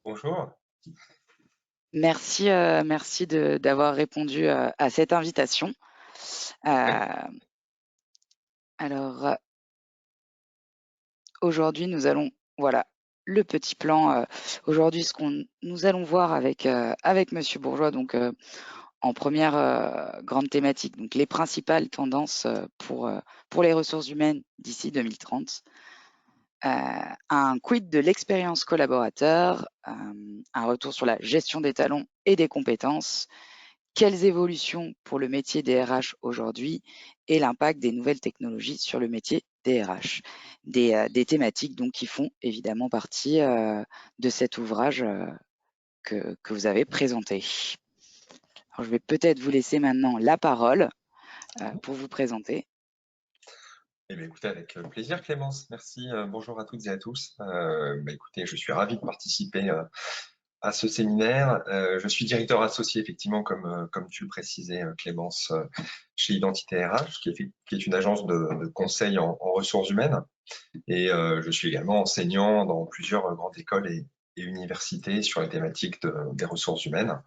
Bonjour. Merci d'avoir répondu à cette invitation. Oui, Euh, alors aujourd'hui, nous allons, voilà, le petit plan. Aujourd'hui, nous allons voir avec Monsieur Bourgeois, donc en première grande thématique, donc les principales tendances pour les ressources humaines d'ici 2030. Un quid de l'expérience collaborateur, un retour sur la gestion des talents et des compétences. Quelles évolutions pour le métier des RH aujourd'hui et l'impact des nouvelles technologies sur le métier des RH. Des thématiques donc qui font évidemment partie de cet ouvrage que vous avez présenté. Alors, je vais peut-être vous laisser maintenant la parole pour vous présenter. eh bien, écoutez, avec plaisir, Clémence. Merci. Bonjour à toutes et à tous. Écoutez, je suis ravi de participer à ce séminaire. Je suis directeur associé, effectivement, comme tu le précisais, Clémence, chez Identité RH, qui est une agence de conseil en ressources humaines. Et je suis également enseignant dans plusieurs grandes écoles et universités sur les thématiques des ressources humaines.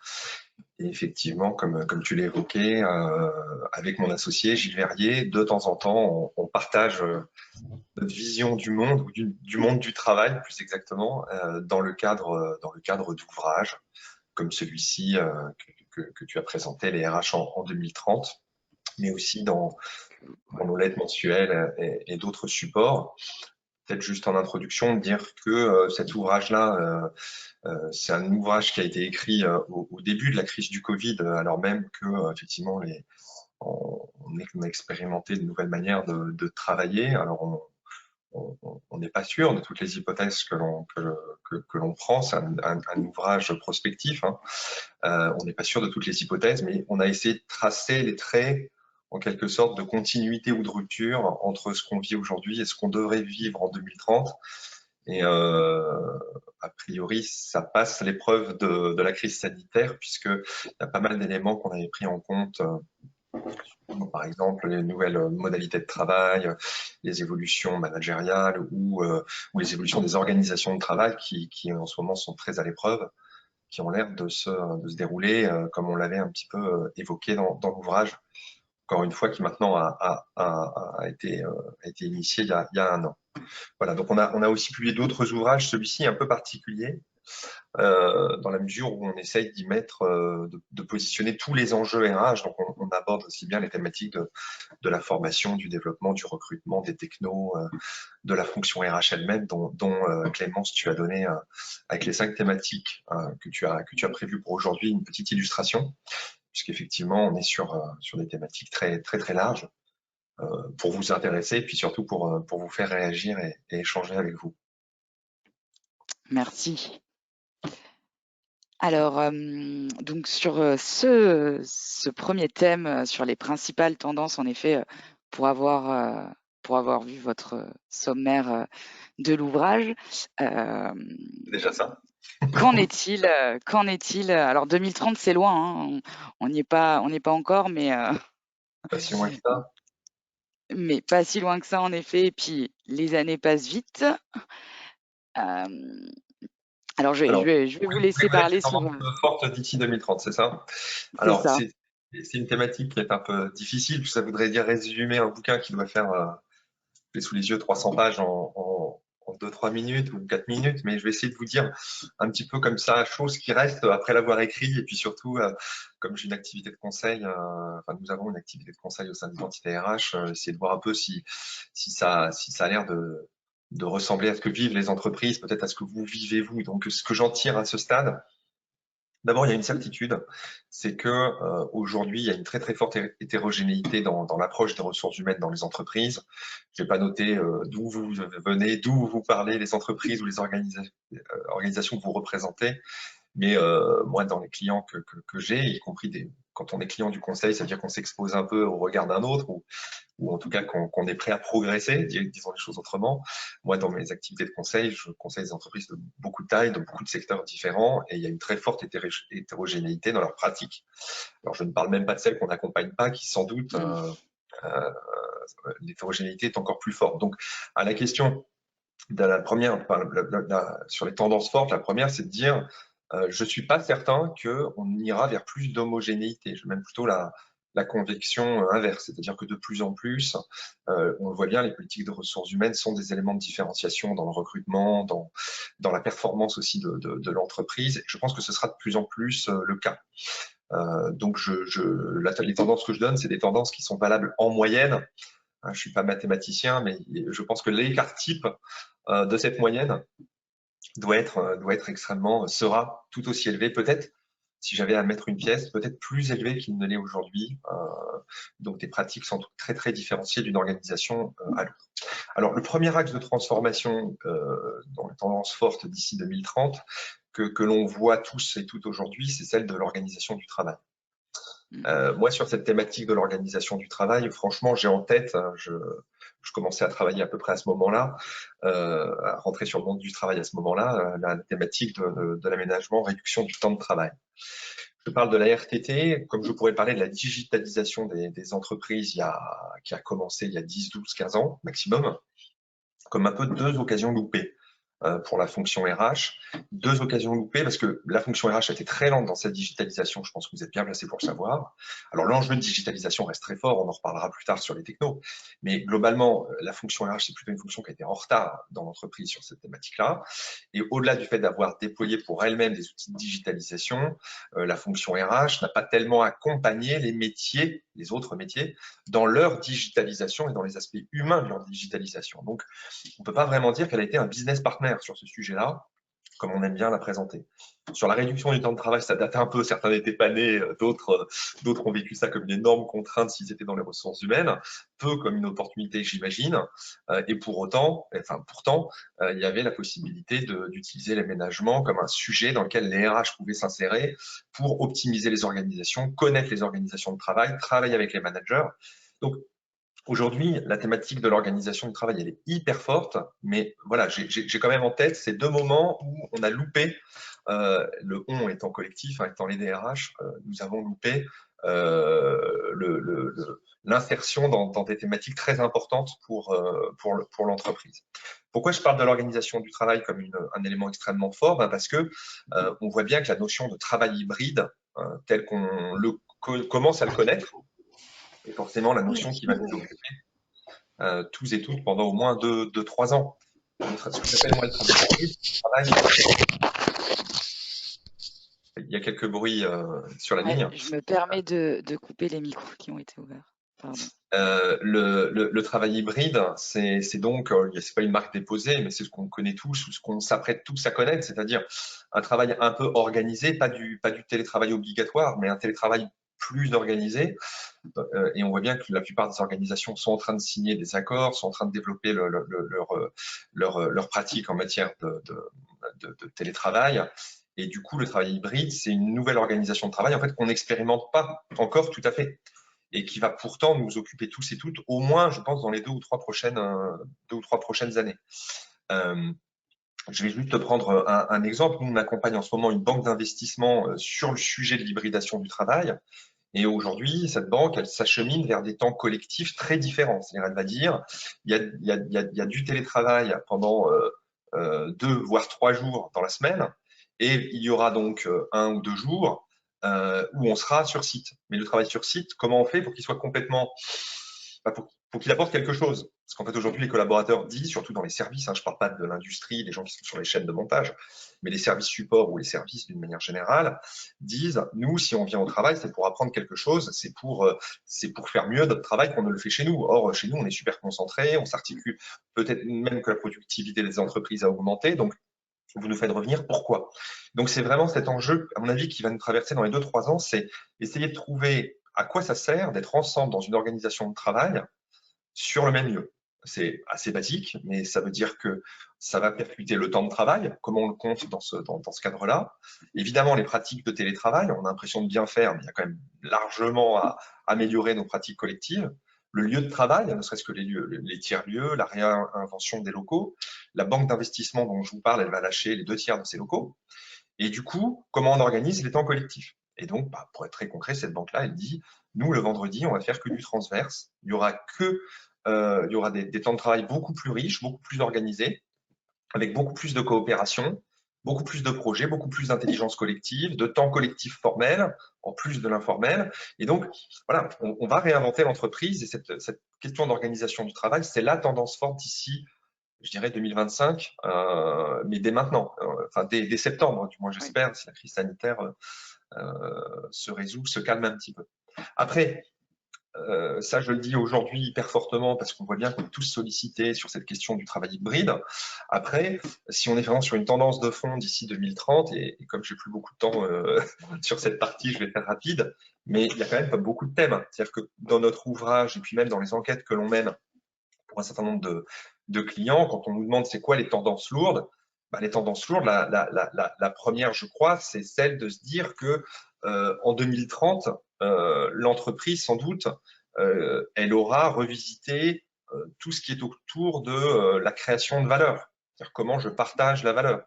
Et effectivement, comme tu l'as évoqué, avec mon associé Gilles Verrier, de temps en temps, on partage notre vision du monde ou du monde du travail, plus exactement, dans le cadre d'ouvrages comme celui-ci que tu as présenté, les RH en 2030, mais aussi dans Voilà. nos lettres mensuelles et d'autres supports. Peut-être juste en introduction, dire que cet ouvrage-là, c'est un ouvrage qui a été écrit au début de la crise du Covid, alors même que effectivement on a expérimenté de nouvelles manières de travailler. Alors on n'est pas sûr de toutes les hypothèses que l'on prend. C'est un ouvrage prospectif. Hein. On n'est pas sûr de toutes les hypothèses, mais on a essayé de tracer les traits en quelque sorte de continuité ou de rupture entre ce qu'on vit aujourd'hui et ce qu'on devrait vivre en 2030. Et a priori, ça passe l'épreuve de la crise sanitaire, puisqu'il y a pas mal d'éléments qu'on avait pris en compte, par exemple les nouvelles modalités de travail, les évolutions managériales ou les évolutions des organisations de travail qui en ce moment sont très à l'épreuve, qui ont l'air de se dérouler comme on l'avait un petit peu évoqué dans l'ouvrage, encore une fois, qui maintenant a été initié il y a un an. Voilà, donc on a aussi publié d'autres ouvrages, celui-ci est un peu particulier, dans la mesure où on essaye d'y mettre, de positionner tous les enjeux RH. Donc on aborde aussi bien les thématiques de la formation, du développement, du recrutement, des technos, de la fonction RH elle-même, dont Clémence, tu as donné avec les 5 thématiques que tu as prévues pour aujourd'hui une petite illustration, puisqu'effectivement on est sur des thématiques très très très larges pour vous intéresser, et puis surtout pour vous faire réagir et échanger avec vous. Merci. Alors, donc sur ce premier thème, sur les principales tendances, en effet, pour avoir vu votre sommaire de l'ouvrage, C'est déjà ça. qu'en est-il? Alors 2030, c'est loin, hein, on n'y est pas encore, Pas si loin que ça. mais pas si loin que ça, en effet. Et puis les années passent vite. Euh, alors Alors, je vais oui, vous vous voulez laisser connaître les parler tendances fortes d'ici 2030, c'est ça? c'est Alors, ça. c'est une thématique qui est un peu difficile, puis ça voudrait dire résumer un bouquin qui doit faire, j'ai sous les yeux 300 pages en 2-3 minutes ou 4 minutes, mais je vais essayer de vous dire un petit peu comme ça, chose qui reste après l'avoir écrit, et puis surtout, comme j'ai une activité de conseil, enfin nous avons une activité de conseil au sein d'Identité RH, essayer de voir un peu si ça a l'air de ressembler à ce que vivent les entreprises, peut-être à ce que vous vivez vous. Donc, ce que j'en tire à ce stade, d'abord, il y a une certitude, c'est que aujourd'hui, il y a une très très forte hétérogénéité dans l'approche des ressources humaines dans les entreprises. Je vais pas noter d'où vous venez, d'où vous parlez, les entreprises ou les organisations que vous représentez. Mais moi, dans les clients que j'ai, y compris quand on est client du conseil, ça veut dire qu'on s'expose un peu au regard d'un autre, ou en tout cas qu'on est prêt à progresser, disons les choses autrement. Moi, dans mes activités de conseil, je conseille des entreprises de beaucoup de tailles, de beaucoup de secteurs différents, et il y a une très forte hétérogénéité dans leurs pratiques. Alors, je ne parle même pas de celles qu'on n'accompagne pas, qui sans doute, Mmh. euh, l'hétérogénéité est encore plus forte. Donc, à la question la première, sur les tendances fortes, la première, c'est de dire je ne suis pas certain qu'on ira vers plus d'homogénéité. J'ai même plutôt la conviction inverse, c'est-à-dire que de plus en plus, on le voit bien, les politiques de ressources humaines sont des éléments de différenciation dans le recrutement, dans la performance aussi de l'entreprise. Et je pense que ce sera de plus en plus le cas. Donc, les tendances que je donne, c'est des tendances qui sont valables en moyenne. Je ne suis pas mathématicien, mais je pense que l'écart type de cette moyenne sera tout aussi élevé, peut-être, si j'avais à mettre une pièce, peut-être plus élevé qu'il ne l'est aujourd'hui. Donc, des pratiques sont très, très différenciées d'une organisation à l'autre. Alors, le premier axe de transformation dans les tendances fortes d'ici 2030, que l'on voit tous et toutes aujourd'hui, c'est celle de l'organisation du travail. Moi, sur cette thématique de l'organisation du travail, franchement, j'ai en tête, je commençais à travailler à peu près à ce moment-là, à rentrer sur le monde du travail à ce moment-là, la thématique de l'aménagement, réduction du temps de travail. Je parle de la RTT, comme je pourrais parler de la digitalisation des entreprises qui a commencé il y a 10, 12, 15 ans maximum, comme un peu deux occasions loupées pour la fonction RH. Deux occasions loupées parce que la fonction RH a été très lente dans cette digitalisation. Je pense que vous êtes bien placé pour le savoir. Alors, l'enjeu de digitalisation reste très fort. On en reparlera plus tard sur les technos. Mais globalement, la fonction RH, c'est plutôt une fonction qui a été en retard dans l'entreprise sur cette thématique-là. Et au-delà du fait d'avoir déployé pour elle-même des outils de digitalisation, la fonction RH n'a pas tellement accompagné les métiers, les autres métiers, dans leur digitalisation et dans les aspects humains de leur digitalisation. Donc, on ne peut pas vraiment dire qu'elle a été un business partner sur ce sujet-là, comme on aime bien la présenter. Sur la réduction du temps de travail, ça date un peu, certains n'étaient pas nés, d'autres ont vécu ça comme une énorme contrainte s'ils étaient dans les ressources humaines, peu comme une opportunité, j'imagine. Et pourtant, il y avait la possibilité d'utiliser l'aménagement comme un sujet dans lequel les RH pouvaient s'insérer pour optimiser les organisations, connaître les organisations de travail, travailler avec les managers. Donc, aujourd'hui, la thématique de l'organisation du travail, elle est hyper forte, mais voilà, j'ai quand même en tête ces deux moments où on a loupé, le on étant collectif, étant les DRH, nous avons loupé l'insertion dans des thématiques très importantes pour l'entreprise. Pourquoi je parle de l'organisation du travail comme un élément extrêmement fort? Parce que on voit bien que la notion de travail hybride, tel qu'on commence à le connaître, est forcément la notion qui va nous occuper tous et toutes pendant au moins 2-3 ans. Ce que j'appelle moi le travail. Il y a quelques bruits sur la ligne. Je me permets de couper les micros qui ont été ouverts. Pardon. Le travail hybride, c'est donc, c'est pas une marque déposée, mais c'est ce qu'on connaît tous ou ce qu'on s'apprête tous à connaître, c'est-à-dire un travail un peu organisé, pas du télétravail obligatoire, mais un télétravail plus organisé. Et on voit bien que la plupart des organisations sont en train de signer des accords, sont en train de développer leur pratique en matière de télétravail. Et du coup, le travail hybride, c'est une nouvelle organisation de travail en fait qu'on n'expérimente pas encore tout à fait et qui va pourtant nous occuper tous et toutes, au moins, je pense, dans les 2 ou 3 prochaines années. Je vais juste te prendre un exemple. Nous, on accompagne en ce moment une banque d'investissement sur le sujet de l'hybridation du travail. Et aujourd'hui, cette banque, elle s'achemine vers des temps collectifs très différents. C'est-à-dire, elle va dire, il y a du télétravail pendant 2 voire 3 jours dans la semaine, et il y aura donc 1 ou 2 jours où on sera sur site. Mais le travail sur site, comment on fait pour qu'il soit complètement, pour qu'il apporte quelque chose? Parce qu'en fait, aujourd'hui, les collaborateurs disent, surtout dans les services, je ne parle pas de l'industrie, des gens qui sont sur les chaînes de montage, mais les services support ou les services d'une manière générale, disent, nous, si on vient au travail, c'est pour apprendre quelque chose, c'est pour faire mieux notre travail qu'on ne le fait chez nous. Or, chez nous, on est super concentré, on s'articule, peut-être même que la productivité des entreprises a augmenté, donc vous nous faites revenir, pourquoi? Donc, c'est vraiment cet enjeu, à mon avis, qui va nous traverser dans les 2-3 ans, c'est essayer de trouver à quoi ça sert d'être ensemble dans une organisation de travail sur le même lieu. C'est assez basique, mais ça veut dire que ça va percuter le temps de travail, comment on le compte dans ce cadre-là. Évidemment, les pratiques de télétravail, on a l'impression de bien faire, mais il y a quand même largement à améliorer nos pratiques collectives. Le lieu de travail, ne serait-ce que les tiers-lieux, la réinvention des locaux. La banque d'investissement dont je vous parle, elle va lâcher les 2 tiers de ses locaux. Et du coup, comment on organise les temps collectifs? Et donc, pour être très concret, cette banque-là, elle dit, nous, le vendredi, on va faire que du transverse. Il y aura des temps de travail beaucoup plus riches, beaucoup plus organisés. avec beaucoup plus de coopération, beaucoup plus de projets, beaucoup plus d'intelligence collective, de temps collectif formel, en plus de l'informel. Et donc, voilà, on va réinventer l'entreprise et cette question d'organisation du travail, c'est la tendance forte d'ici, je dirais 2025, mais dès maintenant, enfin dès septembre, du moins Oui. j'espère, si la crise sanitaire se résout, se calme un petit peu. Après, ça, je le dis aujourd'hui hyper fortement parce qu'on voit bien qu'on est tous sollicités sur cette question du travail hybride. Après, si on est vraiment sur une tendance de fond d'ici 2030, et comme j'ai plus beaucoup de temps sur cette partie, je vais faire rapide, mais il y a quand même pas beaucoup de thèmes. C'est-à-dire que dans notre ouvrage et puis même dans les enquêtes que l'on mène pour un certain nombre de clients, quand on nous demande c'est quoi les tendances lourdes, bah, les tendances lourdes, la première, je crois, c'est celle de se dire que en 2030, l'entreprise, sans doute, elle aura revisité tout ce qui est autour de la création de valeur. C'est-à-dire comment je partage la valeur.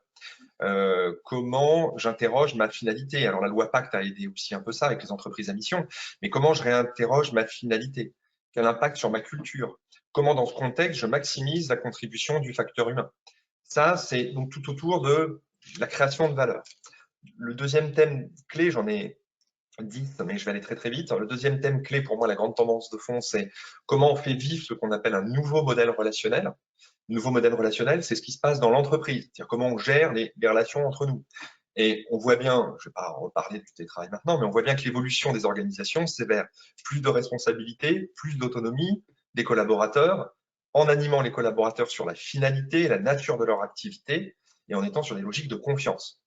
Comment j'interroge ma finalité. Alors la loi Pacte a aidé aussi un peu ça avec les entreprises à mission, mais comment je réinterroge ma finalité? Quel impact sur ma culture? Comment dans ce contexte je maximise la contribution du facteur humain? Ça, c'est donc tout autour de la création de valeur. Le deuxième thème clé, j'en ai 10, mais je vais aller très très vite. Le deuxième thème clé pour moi, la grande tendance de fond, c'est comment on fait vivre ce qu'on appelle un nouveau modèle relationnel. Nouveau modèle relationnel, c'est ce qui se passe dans l'entreprise, c'est-à-dire comment on gère les relations entre nous. Et on voit bien, je ne vais pas reparler du télétravail maintenant, mais on voit bien que l'évolution des organisations, c'est vers plus de responsabilité, plus d'autonomie des collaborateurs, en animant les collaborateurs sur la finalité, la nature de leur activité, et en étant sur des logiques de confiance.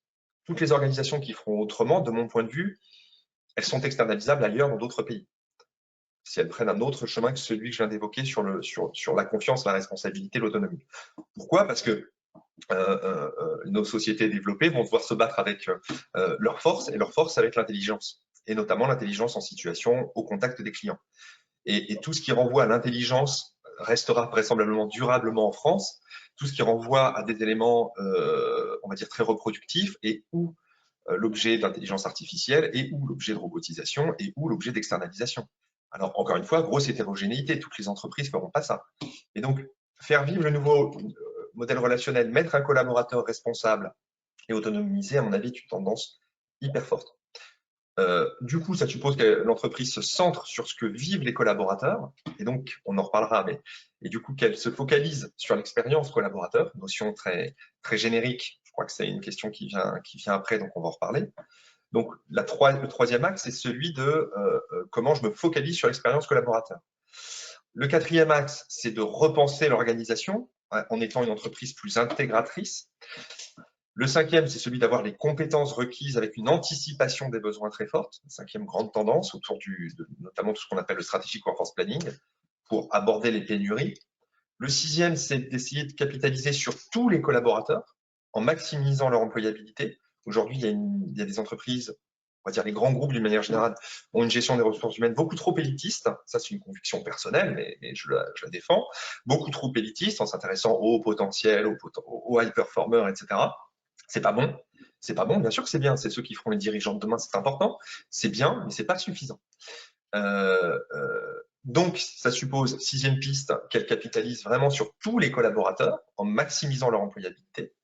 Toutes les organisations qui feront autrement, de mon point de vue, elles sont externalisables ailleurs dans d'autres pays. Si elles prennent un autre chemin que celui que je viens d'évoquer sur la confiance, la responsabilité, l'autonomie. Pourquoi? Parce que nos sociétés développées vont devoir se battre avec leurs forces et leurs forces avec l'intelligence, et notamment l'intelligence en situation au contact des clients. Et tout ce qui renvoie à l'intelligence restera vraisemblablement durablement en France, tout ce qui renvoie à des éléments, on va dire, très reproductifs, et où l'objet d'intelligence artificielle, et où l'objet de robotisation, et où l'objet d'externalisation. Alors, encore une fois, grosse hétérogénéité, toutes les entreprises ne feront pas ça. Et donc, faire vivre le nouveau modèle relationnel, mettre un collaborateur responsable et autonomisé, à mon avis, est une tendance hyper forte. Du coup, ça suppose que l'entreprise se centre sur ce que vivent les collaborateurs, et donc, on en reparlera, mais et du coup, qu'elle se focalise sur l'expérience collaborateur, notion très, très générique. Je crois que c'est une question qui vient après, donc on va en reparler. Donc, le troisième axe, c'est celui de comment je me focalise sur l'expérience collaborateur. Le quatrième axe, c'est de repenser l'organisation en étant une entreprise plus intégratrice. Le cinquième, c'est celui d'avoir les compétences requises avec une anticipation des besoins très forte. Cinquième grande tendance autour notamment de ce qu'on appelle le strategic workforce planning pour aborder les pénuries. Le sixième, c'est d'essayer de capitaliser sur tous les collaborateurs en maximisant leur employabilité. Aujourd'hui, il y a des entreprises, on va dire les grands groupes d'une manière générale, ont une gestion des ressources humaines beaucoup trop élitiste. Ça, c'est une conviction personnelle, mais je la défends. Beaucoup trop élitiste en s'intéressant aux potentiels, aux high performers, etc. C'est pas bon. C'est pas bon, bien sûr que c'est bien. C'est ceux qui feront les dirigeants de demain, c'est important. C'est bien, mais c'est pas suffisant. Donc, ça suppose, sixième piste, qu'elle capitalise vraiment sur tous les collaborateurs en maximisant leur employabilité.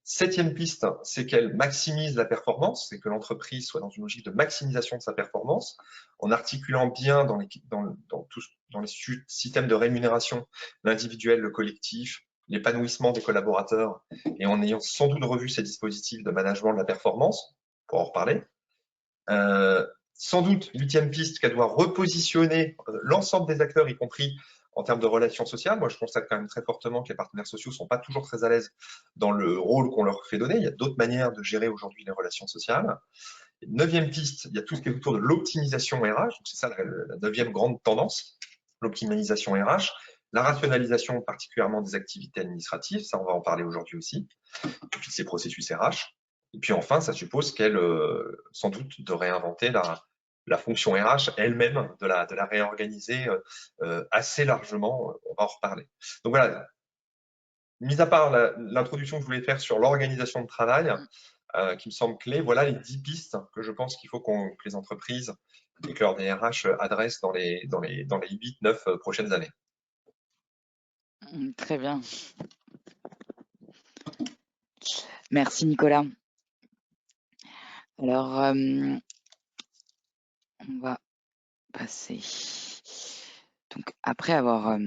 Septième piste, c'est qu'elle maximise la performance, c'est que l'entreprise soit dans une logique de maximisation de sa performance, en articulant bien dans les systèmes de rémunération l'individuel, le collectif, l'épanouissement des collaborateurs, et en ayant sans doute revu ces dispositifs de management de la performance, pour en reparler. Sans doute, huitième piste, qu'elle doit repositionner l'ensemble des acteurs, y compris en termes de relations sociales. Moi, je constate quand même très fortement que les partenaires sociaux ne sont pas toujours très à l'aise dans le rôle qu'on leur fait donner. Il y a d'autres manières de gérer aujourd'hui les relations sociales. Et neuvième piste, il y a tout ce qui est autour de l'optimisation RH. C'est ça la neuvième grande tendance, l'optimisation RH. La rationalisation particulièrement des activités administratives, ça on va en parler aujourd'hui aussi, et puis ces processus RH. Et puis enfin, ça suppose qu'elle, sans doute, de réinventer la fonction RH elle-même, de la réorganiser assez largement, on va en reparler. Donc voilà, mis à part l'introduction que je voulais faire sur l'organisation de travail, qui me semble clé, voilà les 10 pistes que je pense qu'il faut que les entreprises et que leur DRH adressent dans les 8-9 prochaines années. Très bien. Merci Nicolas. Alors, on va passer. Donc, après avoir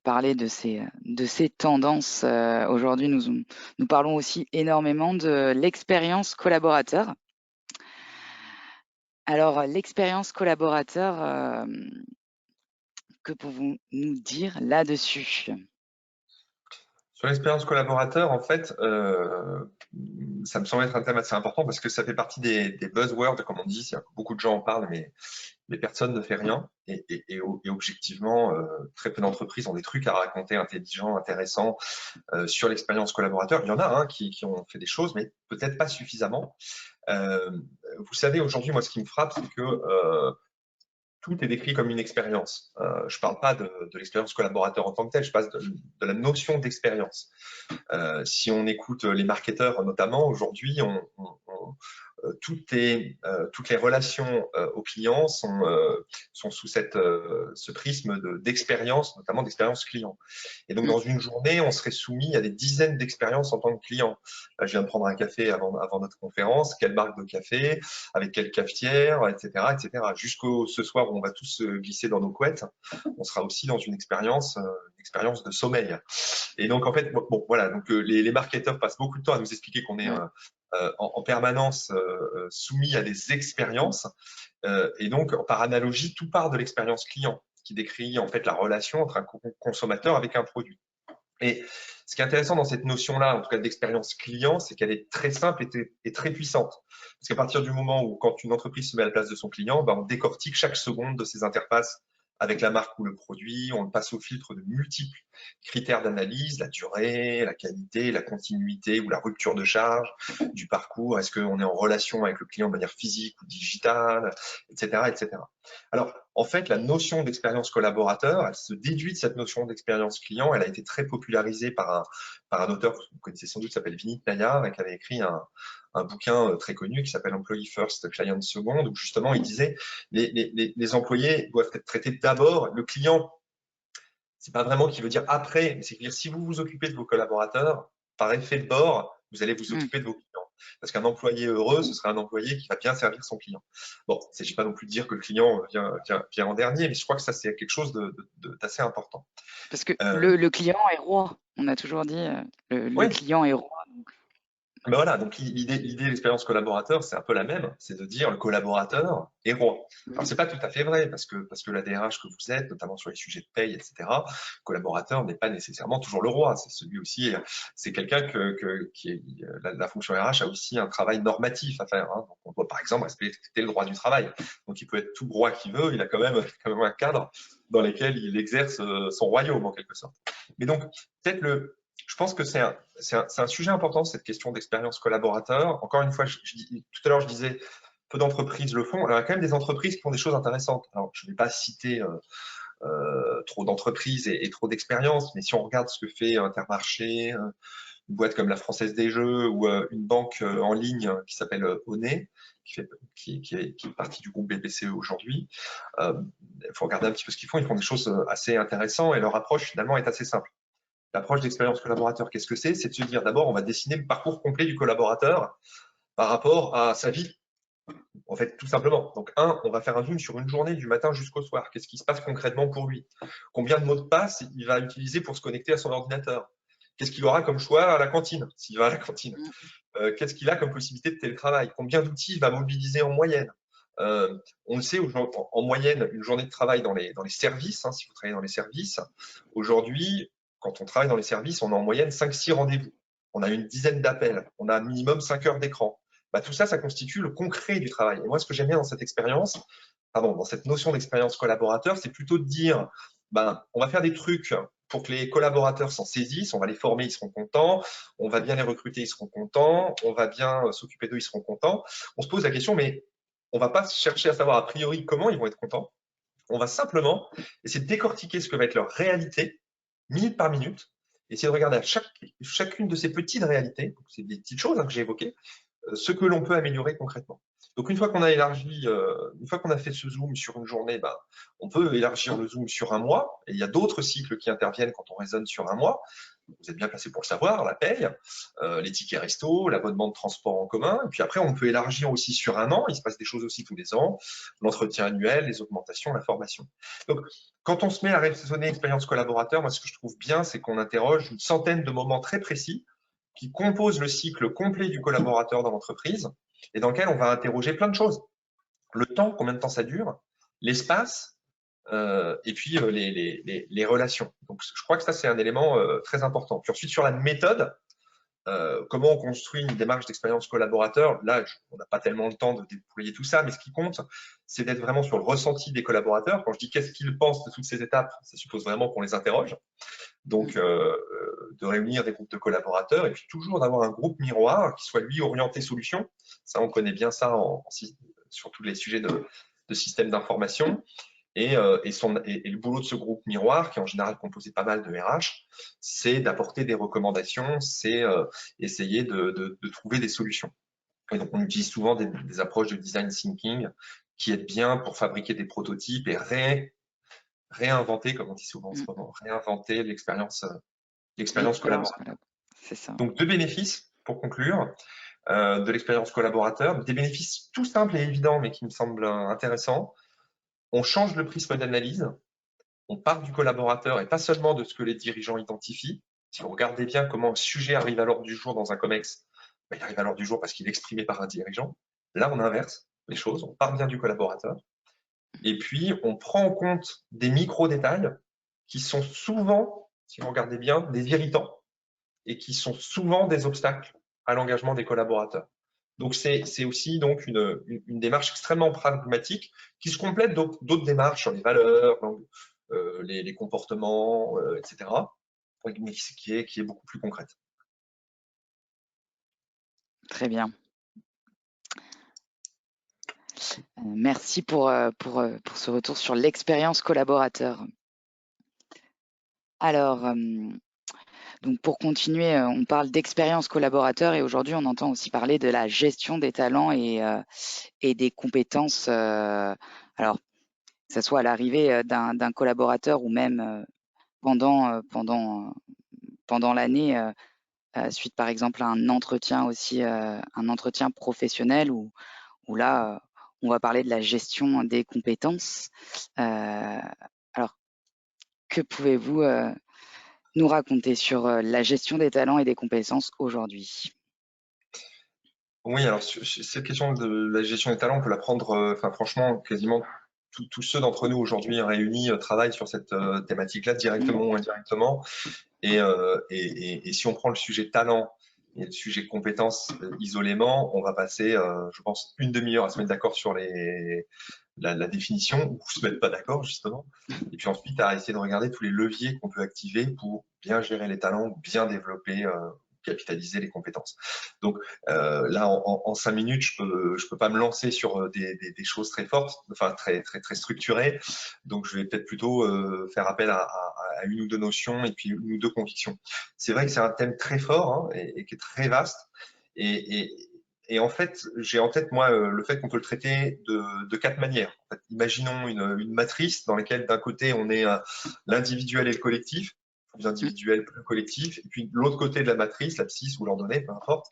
parlé de ces tendances, aujourd'hui, nous parlons aussi énormément de l'expérience collaborateur. Alors, l'expérience collaborateur, que pouvons-nous dire là-dessus? Sur l'expérience collaborateur, en fait, ça me semble être un thème assez important parce que ça fait partie des buzzwords, comme on dit. Beaucoup de gens en parlent, mais personne ne fait rien. Et objectivement, très peu d'entreprises ont des trucs à raconter intelligents, intéressants sur l'expérience collaborateur. Il y en a qui ont fait des choses, mais peut-être pas suffisamment. Vous savez, aujourd'hui, moi, ce qui me frappe, c'est que tout est décrit comme une expérience. Je ne parle pas de l'expérience collaborateur en tant que telle, je passe de la notion d'expérience. Si on écoute les marketeurs notamment, aujourd'hui, toutes les relations aux clients sont sous ce prisme d'expérience, notamment d'expérience client. Et donc, dans une journée, on serait soumis à des dizaines d'expériences en tant que client. Là, je viens de prendre un café avant notre conférence. Quelle marque de café, avec quelle cafetière, etc., etc. Jusqu'au ce soir où on va tous se glisser dans nos couettes, on sera aussi dans une expérience de sommeil. Et donc, en fait, bon voilà. Donc, les marketeurs passent beaucoup de temps à nous expliquer qu'on est en permanence soumis à des expériences. Et donc, par analogie, tout part de l'expérience client, qui décrit en fait la relation entre un consommateur avec un produit. Et ce qui est intéressant dans cette notion-là, en tout cas d'expérience client, c'est qu'elle est très simple et très puissante. Parce qu'à partir du moment où, quand une entreprise se met à la place de son client, ben, on décortique chaque seconde de ses interfaces avec la marque ou le produit, on passe au filtre de multiples critères d'analyse, la durée, la qualité, la continuité ou la rupture de charge du parcours. Est-ce qu'on est en relation avec le client de manière physique ou digitale, etc., etc. Alors, en fait, la notion d'expérience collaborateur, elle se déduit de cette notion d'expérience client. Elle a été très popularisée par un auteur que vous connaissez sans doute, qui s'appelle Vinit Nayar, et qui avait écrit un bouquin très connu qui s'appelle Employee First, Client Second, où justement il disait les employés doivent être traités d'abord. Le client, c'est pas vraiment qui veut dire après, mais c'est dire si vous vous occupez de vos collaborateurs, par effet de bord, vous allez vous occuper de vos clients. Parce qu'un employé heureux, ce sera un employé qui va bien servir son client. Bon, il ne s'agit pas non plus de dire que le client vient en dernier, mais je crois que ça, c'est quelque chose d'assez important. Parce que le client est roi. On a toujours dit le Oui, client est roi. ben voilà, donc l'idée de l'expérience collaborateur, c'est un peu la même, c'est de dire le collaborateur est roi. Alors c'est pas tout à fait vrai parce que la DRH que vous êtes, notamment sur les sujets de paye, etc., le collaborateur n'est pas nécessairement toujours le roi. C'est celui aussi, c'est quelqu'un qui est la fonction RH a aussi un travail normatif à faire. Hein. Donc on doit par exemple respecter le droit du travail. Donc il peut être tout roi qu'il veut, il a quand même un cadre dans lequel il exerce son royaume en quelque sorte. Mais donc peut-être je pense que c'est un sujet important, cette question d'expérience collaborateur. Encore une fois, tout à l'heure, je disais, peu d'entreprises le font. Alors, il y a quand même des entreprises qui font des choses intéressantes. Alors, je ne vais pas citer trop d'entreprises et trop d'expériences, mais si on regarde ce que fait Intermarché, une boîte comme la Française des Jeux ou une banque en ligne qui s'appelle Onet, qui est partie du groupe BPCE aujourd'hui, il faut regarder un petit peu ce qu'ils font. Ils font des choses assez intéressantes et leur approche, finalement, est assez simple. L'approche d'expérience collaborateur, qu'est-ce que c'est? C'est de se dire d'abord, on va dessiner le parcours complet du collaborateur par rapport à sa vie. En fait, tout simplement. Donc, on va faire un zoom sur une journée du matin jusqu'au soir. Qu'est-ce qui se passe concrètement pour lui? Combien de mots de passe il va utiliser pour se connecter à son ordinateur? Qu'est-ce qu'il aura comme choix à la cantine, s'il va à la cantine? Qu'est-ce qu'il a comme possibilité de télétravail? Combien d'outils il va mobiliser en moyenne? On le sait, en moyenne, une journée de travail dans les services, hein, si vous travaillez dans les services, aujourd'hui, quand on travaille dans les services, on a en moyenne 5-6 rendez-vous. On a une dizaine d'appels. On a un minimum 5 heures d'écran. Bah, tout ça, ça constitue le concret du travail. Et moi, ce que j'aime bien dans cette expérience, dans cette notion d'expérience collaborateur, c'est plutôt de dire, on va faire des trucs pour que les collaborateurs s'en saisissent, on va les former, ils seront contents, on va bien les recruter, ils seront contents, on va bien s'occuper d'eux, ils seront contents. On se pose la question, mais on ne va pas chercher à savoir a priori comment ils vont être contents. On va simplement essayer de décortiquer ce que va être leur réalité, minute par minute, essayer de regarder à chacune de ces petites réalités, c'est des petites choses que j'ai évoquées, ce que l'on peut améliorer concrètement. Donc une fois qu'on a élargi, une fois qu'on a fait ce zoom sur une journée, on peut élargir le zoom sur un mois, et il y a d'autres cycles qui interviennent quand on raisonne sur un mois. vous êtes bien placé pour le savoir, la paye, les tickets resto, l'abonnement de transport en commun. Et puis après, on peut élargir aussi sur un an. Il se passe des choses aussi tous les ans. L'entretien annuel, les augmentations, la formation. Donc, quand on se met à raisonner expérience collaborateur, moi, ce que je trouve bien, c'est qu'on interroge une centaine de moments très précis qui composent le cycle complet du collaborateur dans l'entreprise et dans lequel on va interroger plein de choses. Le temps, combien de temps ça dure, l'espace, et puis les relations. Donc, je crois que ça, c'est un élément très important. Puis ensuite, sur la méthode, comment on construit une démarche d'expérience collaborateur. Là, on n'a pas tellement le temps de déployer tout ça, mais ce qui compte, c'est d'être vraiment sur le ressenti des collaborateurs. Quand je dis qu'est-ce qu'ils pensent de toutes ces étapes, ça suppose vraiment qu'on les interroge. Donc, de réunir des groupes de collaborateurs et puis toujours d'avoir un groupe miroir qui soit, lui, orienté solution. Ça, on connaît bien ça sur tous les sujets de système d'information. Et le boulot de ce groupe miroir, qui est en général composé pas mal de RH, c'est d'apporter des recommandations, c'est essayer de trouver des solutions. Et donc, on utilise souvent des approches de design thinking qui aident bien pour fabriquer des prototypes et réinventer, comme on dit souvent en ce moment, réinventer l'expérience collaborateur. C'est ça. Donc, deux bénéfices, pour conclure, de l'expérience collaborateur, des bénéfices tout simples et évidents, mais qui me semblent intéressants. On change le prisme d'analyse, on part du collaborateur et pas seulement de ce que les dirigeants identifient. Si vous regardez bien comment un sujet arrive à l'ordre du jour dans un COMEX, il arrive à l'ordre du jour parce qu'il est exprimé par un dirigeant. Là, on inverse les choses, on part bien du collaborateur. Et puis, on prend en compte des micro-détails qui sont souvent, si vous regardez bien, des irritants et qui sont souvent des obstacles à l'engagement des collaborateurs. Donc, c'est aussi donc une démarche extrêmement pragmatique qui se complète d'autres démarches sur les valeurs, les comportements, etc., mais qui est beaucoup plus concrète. Très bien. Merci pour ce retour sur l'expérience collaborateur. Alors, donc pour continuer, on parle d'expérience collaborateur et aujourd'hui, on entend aussi parler de la gestion des talents et des compétences. Alors, que ce soit à l'arrivée d'un collaborateur ou même pendant l'année, suite par exemple à un entretien aussi, un entretien professionnel où là, on va parler de la gestion des compétences. Alors, que pouvez-vous nous raconter sur la gestion des talents et des compétences aujourd'hui? Oui, alors cette question de la gestion des talents, on peut la prendre, franchement, quasiment tous ceux d'entre nous aujourd'hui réunis travaillent sur cette thématique-là directement ou indirectement. Et si on prend le sujet talent et le sujet compétences isolément, on va passer, je pense, une demi-heure à se mettre d'accord sur la définition, ou se mettre pas d'accord justement. Et puis ensuite, à essayer de regarder tous les leviers qu'on peut activer pour bien gérer les talents, bien développer, capitaliser les compétences. Donc là, en 5 minutes, je peux pas me lancer sur des choses très fortes, enfin très structurées. Donc je vais peut-être plutôt faire appel à une ou deux notions et puis une ou deux convictions. C'est vrai que c'est un thème très fort hein, et qui est très vaste. Et en fait, j'ai en tête, moi, le fait qu'on peut le traiter de quatre manières. En fait, imaginons une matrice dans laquelle, d'un côté, on est l'individuel et le collectif, plus individuel, plus collectif, et puis de l'autre côté de la matrice, l'abscisse ou l'ordonnée, peu importe,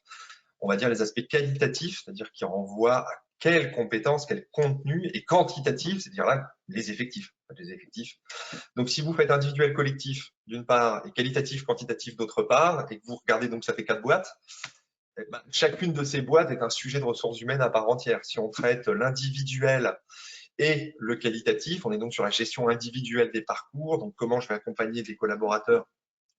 on va dire les aspects qualitatifs, c'est-à-dire qui renvoient à quelles compétences, quel contenu, et quantitatif, c'est-à-dire là, les effectifs. Donc, si vous faites individuel, collectif, d'une part, et qualitatif, quantitatif, d'autre part, et que vous regardez, donc ça fait 4 boîtes, eh ben, chacune de ces boîtes est un sujet de ressources humaines à part entière. Si on traite l'individuel et le qualitatif, on est donc sur la gestion individuelle des parcours, donc comment je vais accompagner des collaborateurs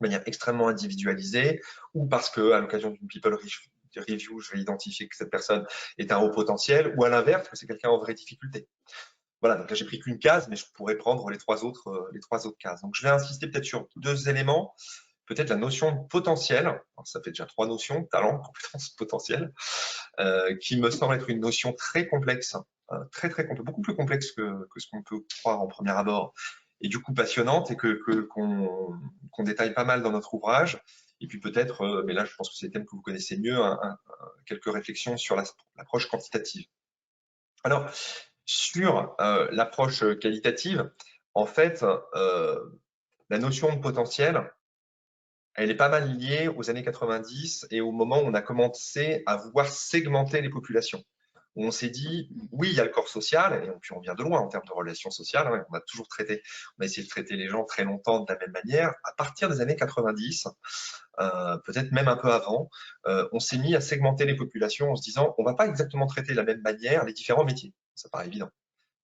de manière extrêmement individualisée, ou parce que à l'occasion d'une people review, je vais identifier que cette personne est un haut potentiel, ou à l'inverse, que c'est quelqu'un en vraie difficulté. Voilà, donc là j'ai pris qu'une case, mais je pourrais prendre les trois autres cases. Donc je vais insister peut-être sur deux éléments. Peut-être la notion de potentiel, alors ça fait déjà 3 notions, talent, compétence, potentiel, qui me semble être une notion très complexe, très complexe, beaucoup plus complexe que ce qu'on peut croire en premier abord, et du coup passionnante, et qu'on détaille pas mal dans notre ouvrage. Et puis peut-être, mais là je pense que c'est le thème que vous connaissez mieux, quelques réflexions sur l'approche quantitative. Alors, sur l'approche qualitative, en fait, la notion de potentiel, elle est pas mal liée aux années 90 et au moment où on a commencé à vouloir segmenter les populations. Où on s'est dit, oui, il y a le corps social, et puis on vient de loin en termes de relations sociales, hein, on a toujours traité, on a essayé de traiter les gens très longtemps de la même manière. À partir des années 90, peut-être même un peu avant, on s'est mis à segmenter les populations en se disant, on va pas exactement traiter de la même manière les différents métiers. Ça paraît évident.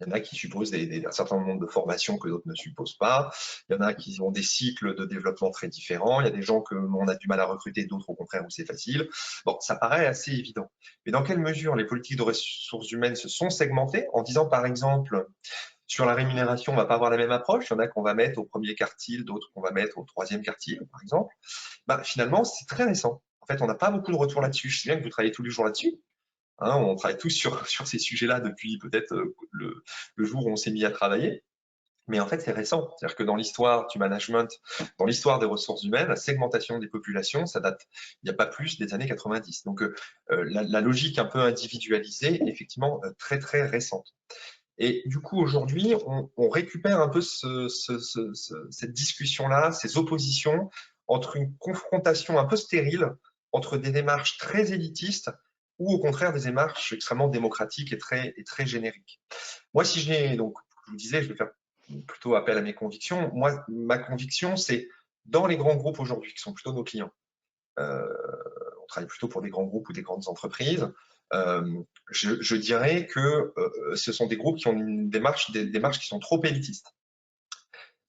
Il y en a qui supposent un certain nombre de formations que d'autres ne supposent pas. Il y en a qui ont des cycles de développement très différents. Il y a des gens que on a du mal à recruter, d'autres au contraire où c'est facile. Bon, ça paraît assez évident. Mais dans quelle mesure les politiques de ressources humaines se sont segmentées en disant, par exemple, sur la rémunération, on va pas avoir la même approche. Il y en a qu'on va mettre au premier quartile, d'autres qu'on va mettre au troisième quartile, par exemple. Bah, finalement, c'est très récent. En fait, on n'a pas beaucoup de retours là-dessus. Je sais bien que vous travaillez tous les jours là-dessus. Hein, on travaille tous sur ces sujets-là depuis peut-être le jour où on s'est mis à travailler. Mais en fait, c'est récent. C'est-à-dire que dans l'histoire du management, dans l'histoire des ressources humaines, la segmentation des populations, ça date il n'y a pas plus des années 90. Donc, la logique un peu individualisée est effectivement très, très récente. Et du coup, aujourd'hui, on récupère un peu cette discussion-là, ces oppositions entre une confrontation un peu stérile entre des démarches très élitistes ou au contraire des démarches extrêmement démocratiques et très génériques. Moi, si j'ai, donc, je vous disais, je vais faire plutôt appel à mes convictions. Moi, ma conviction, c'est dans les grands groupes aujourd'hui, qui sont plutôt nos clients, on travaille plutôt pour des grands groupes ou des grandes entreprises, je dirais que ce sont des groupes qui ont des démarches qui sont trop élitistes.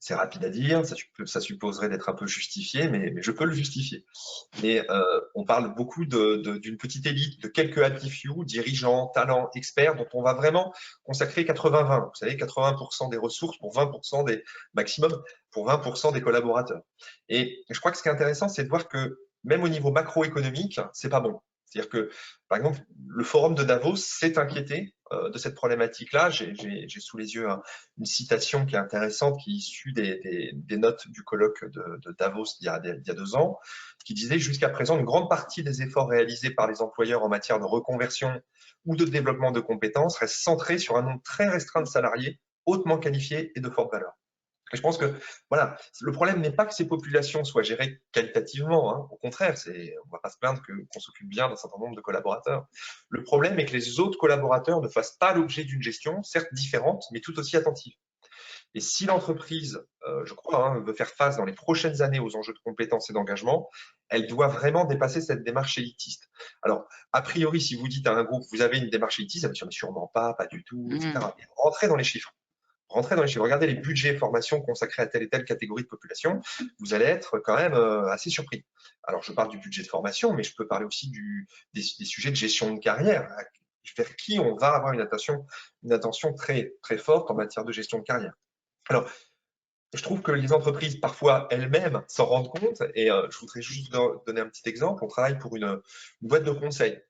C'est rapide à dire, ça supposerait d'être un peu justifié, mais je peux le justifier. Mais on parle beaucoup d'une petite élite, de quelques happy few, dirigeants, talents, experts, dont on va vraiment consacrer 80-20. Vous savez, 80% des ressources pour 20% des maximum, pour 20% des collaborateurs. Et je crois que ce qui est intéressant, c'est de voir que même au niveau macroéconomique, c'est pas bon. C'est-à-dire que, par exemple, le forum de Davos s'est inquiété de cette problématique-là. J'ai sous les yeux une citation qui est intéressante, qui est issue des notes du colloque de Davos il y a 2 ans, qui disait jusqu'à présent, une grande partie des efforts réalisés par les employeurs en matière de reconversion ou de développement de compétences reste centré sur un nombre très restreint de salariés hautement qualifiés et de forte valeur. Et je pense que voilà, le problème n'est pas que ces populations soient gérées qualitativement, hein. Au contraire, on ne va pas se plaindre qu'on s'occupe bien d'un certain nombre de collaborateurs. Le problème est que les autres collaborateurs ne fassent pas l'objet d'une gestion, certes différente, mais tout aussi attentive. Et si l'entreprise, je crois, hein, veut faire face dans les prochaines années aux enjeux de compétences et d'engagement, elle doit vraiment dépasser cette démarche élitiste. Alors, a priori, si vous dites à un groupe, vous avez une démarche élitiste, elle va dire, mais sûrement pas du tout, etc. Mais rentrez dans les chiffres. Regardez les budgets formation consacrés à telle et telle catégorie de population, vous allez être quand même assez surpris. Alors, je parle du budget de formation, mais je peux parler aussi des sujets de gestion de carrière, vers qui on va avoir une attention très, très forte en matière de gestion de carrière. Alors, je trouve que les entreprises, parfois elles-mêmes, s'en rendent compte. Et je voudrais juste donner un petit exemple. On travaille pour une boîte de conseil.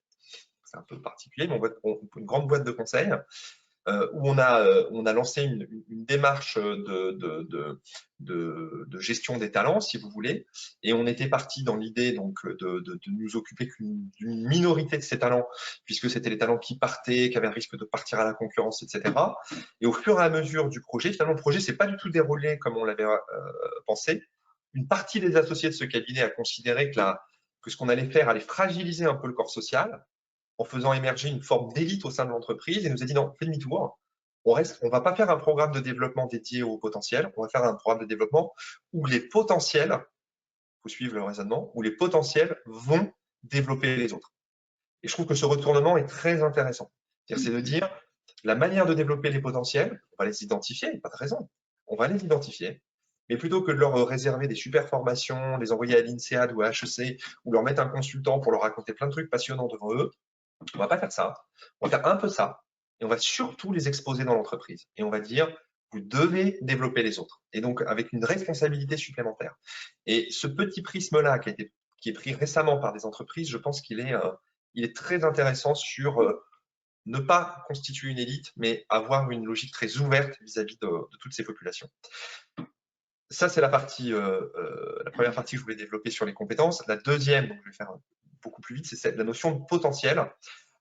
C'est un peu particulier, mais une grande boîte de conseil où on a lancé une démarche de gestion des talents, si vous voulez. Et on était parti dans l'idée donc de nous occuper d'une minorité de ces talents, puisque c'était les talents qui partaient, qui avaient un risque de partir à la concurrence, etc. Et au fur et à mesure du projet, finalement, le projet s'est pas du tout déroulé comme on l'avait pensé. Une partie des associés de ce cabinet a considéré que ce qu'on allait faire allait fragiliser un peu le corps social, en faisant émerger une forme d'élite au sein de l'entreprise, et nous a dit non, fais demi-tour. On ne va pas faire un programme de développement dédié aux potentiels, on va faire un programme de développement où les potentiels, il faut suivre le raisonnement, où les potentiels vont développer les autres. Et je trouve que ce retournement est très intéressant. C'est de dire, la manière de développer les potentiels, on va les identifier, il n'y a pas de raison, on va les identifier, mais plutôt que de leur réserver des super formations, les envoyer à l'INSEAD ou à HEC, ou leur mettre un consultant pour leur raconter plein de trucs passionnants devant eux, on va pas faire ça. On va faire un peu ça. Et on va surtout les exposer dans l'entreprise. Et on va dire, vous devez développer les autres. Et donc, avec une responsabilité supplémentaire. Et ce petit prisme-là qui est pris récemment par des entreprises, je pense qu'il est très intéressant sur ne pas constituer une élite, mais avoir une logique très ouverte vis-à-vis de toutes ces populations. Ça, c'est la première partie que je voulais développer sur les compétences. La deuxième, donc je vais faire beaucoup plus vite, c'est la notion de potentiel.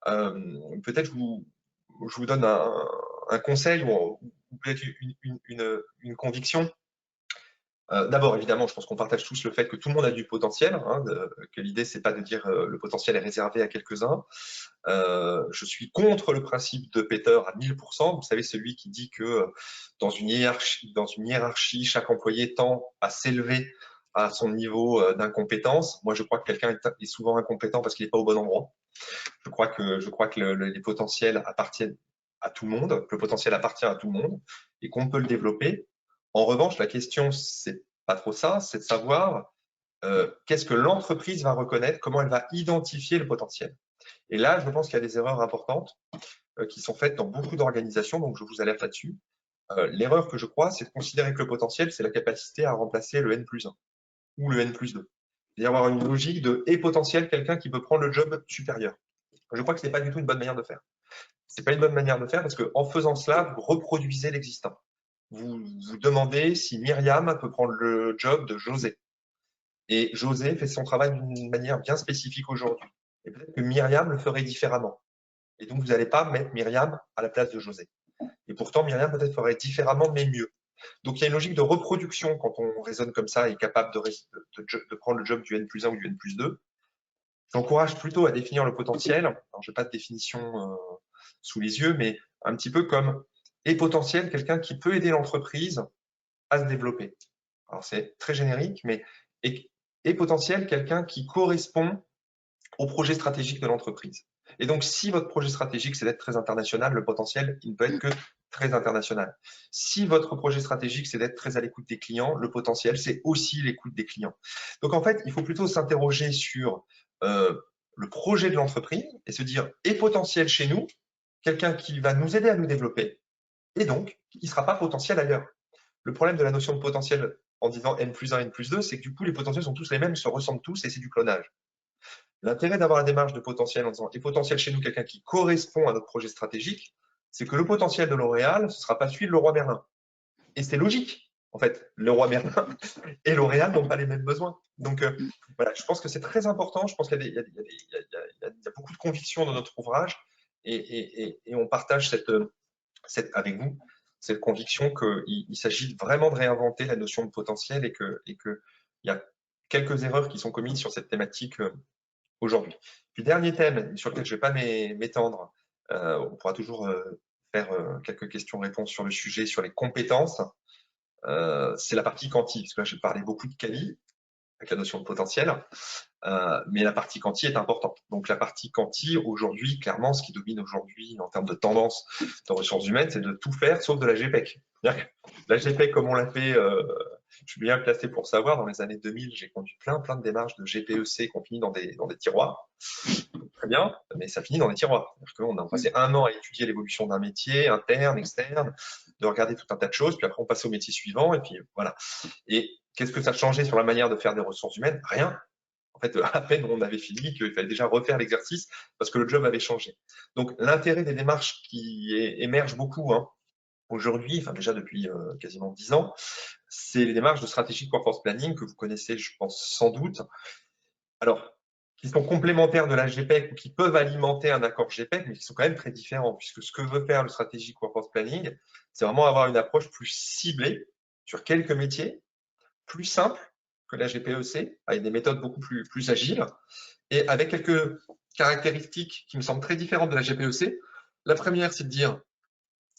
Peut-être je vous donne un conseil ou peut-être une conviction. D'abord, évidemment, je pense qu'on partage tous le fait que tout le monde a du potentiel, hein, que l'idée, c'est pas de dire le potentiel est réservé à quelques-uns. Je suis contre le principe de Peter à 1000%. Vous savez, celui qui dit que dans une hiérarchie, chaque employé tend à s'élever à son niveau d'incompétence. Moi, je crois que quelqu'un est souvent incompétent parce qu'il n'est pas au bon endroit. Je crois que les potentiels appartiennent à tout le monde, que le potentiel appartient à tout le monde et qu'on peut le développer. En revanche, la question, c'est pas trop ça, c'est de savoir qu'est-ce que l'entreprise va reconnaître, comment elle va identifier le potentiel. Et là, je pense qu'il y a des erreurs importantes qui sont faites dans beaucoup d'organisations, donc je vous alerte là-dessus. L'erreur que je crois, c'est de considérer que le potentiel, c'est la capacité à remplacer le N+1 ou le N+2. C'est-à-dire avoir une logique de et potentiel, quelqu'un qui peut prendre le job supérieur. Je crois que ce n'est pas du tout une bonne manière de faire. Ce n'est pas une bonne manière de faire parce qu'en faisant cela, vous reproduisez l'existant. Vous vous demandez si Myriam peut prendre le job de José. Et José fait son travail d'une manière bien spécifique aujourd'hui. Et peut-être que Myriam le ferait différemment. Et donc, vous n'allez pas mettre Myriam à la place de José. Et pourtant, Myriam peut-être ferait différemment, mais mieux. Donc, il y a une logique de reproduction quand on raisonne comme ça et est capable de prendre le job du N+1 ou du N+2. J'encourage plutôt à définir le potentiel. Alors, je n'ai pas de définition sous les yeux, mais un petit peu comme et potentiel, quelqu'un qui peut aider l'entreprise à se développer. Alors, c'est très générique, mais et potentiel, quelqu'un qui correspond au projet stratégique de l'entreprise. Et donc, si votre projet stratégique, c'est d'être très international, le potentiel, il ne peut être que très international. Si votre projet stratégique, c'est d'être très à l'écoute des clients, le potentiel, c'est aussi l'écoute des clients. Donc, en fait, il faut plutôt s'interroger sur le projet de l'entreprise et se dire, et potentiel chez nous, quelqu'un qui va nous aider à nous développer, et donc, qui ne sera pas potentiel ailleurs. Le problème de la notion de potentiel en disant N+1, N+2, c'est que du coup, les potentiels sont tous les mêmes, se ressemblent tous, et c'est du clonage. L'intérêt d'avoir la démarche de potentiel en disant et potentiel chez nous, quelqu'un qui correspond à notre projet stratégique, c'est que le potentiel de L'Oréal, ce ne sera pas celui de Leroy Merlin. Et c'est logique. En fait, Leroy Merlin et L'Oréal n'ont pas les mêmes besoins. Donc, voilà, je pense que c'est très important. Je pense qu'il y, a beaucoup de convictions dans notre ouvrage et on partage avec vous cette conviction qu'il s'agit vraiment de réinventer la notion de potentiel et qu'il y a quelques erreurs qui sont commises sur cette thématique aujourd'hui. Puis dernier thème sur lequel je ne vais pas m'étendre, on pourra toujours faire quelques questions-réponses sur le sujet, sur les compétences, c'est la partie quanti, parce que là j'ai parlé beaucoup de quali, avec la notion de potentiel, mais la partie quanti est importante. Donc la partie quanti, aujourd'hui, clairement, ce qui domine aujourd'hui en termes de tendance de ressources humaines, c'est de tout faire sauf de la GPEC. La GPEC, comme on l'a fait, je suis bien placé pour savoir, dans les années 2000, j'ai conduit plein de démarches de GPEC qui ont fini dans des tiroirs. Très bien, mais ça finit dans des tiroirs. On a passé un an à étudier l'évolution d'un métier, interne, externe, de regarder tout un tas de choses, puis après on passe au métier suivant, et puis voilà. Et qu'est-ce que ça a changé sur la manière de faire des ressources humaines? Rien. En fait, à peine on avait fini qu'il fallait déjà refaire l'exercice parce que le job avait changé. Donc, l'intérêt des démarches qui émergent beaucoup aujourd'hui, enfin déjà depuis quasiment 10 ans, c'est les démarches de stratégique workforce planning que vous connaissez, je pense, sans doute. Alors, qui sont complémentaires de la GPEC ou qui peuvent alimenter un accord GPEC, mais qui sont quand même très différents, puisque ce que veut faire le stratégique workforce planning, c'est vraiment avoir une approche plus ciblée sur quelques métiers, plus simple que la GPEC, avec des méthodes beaucoup plus agiles, et avec quelques caractéristiques qui me semblent très différentes de la GPEC. La première, c'est de dire,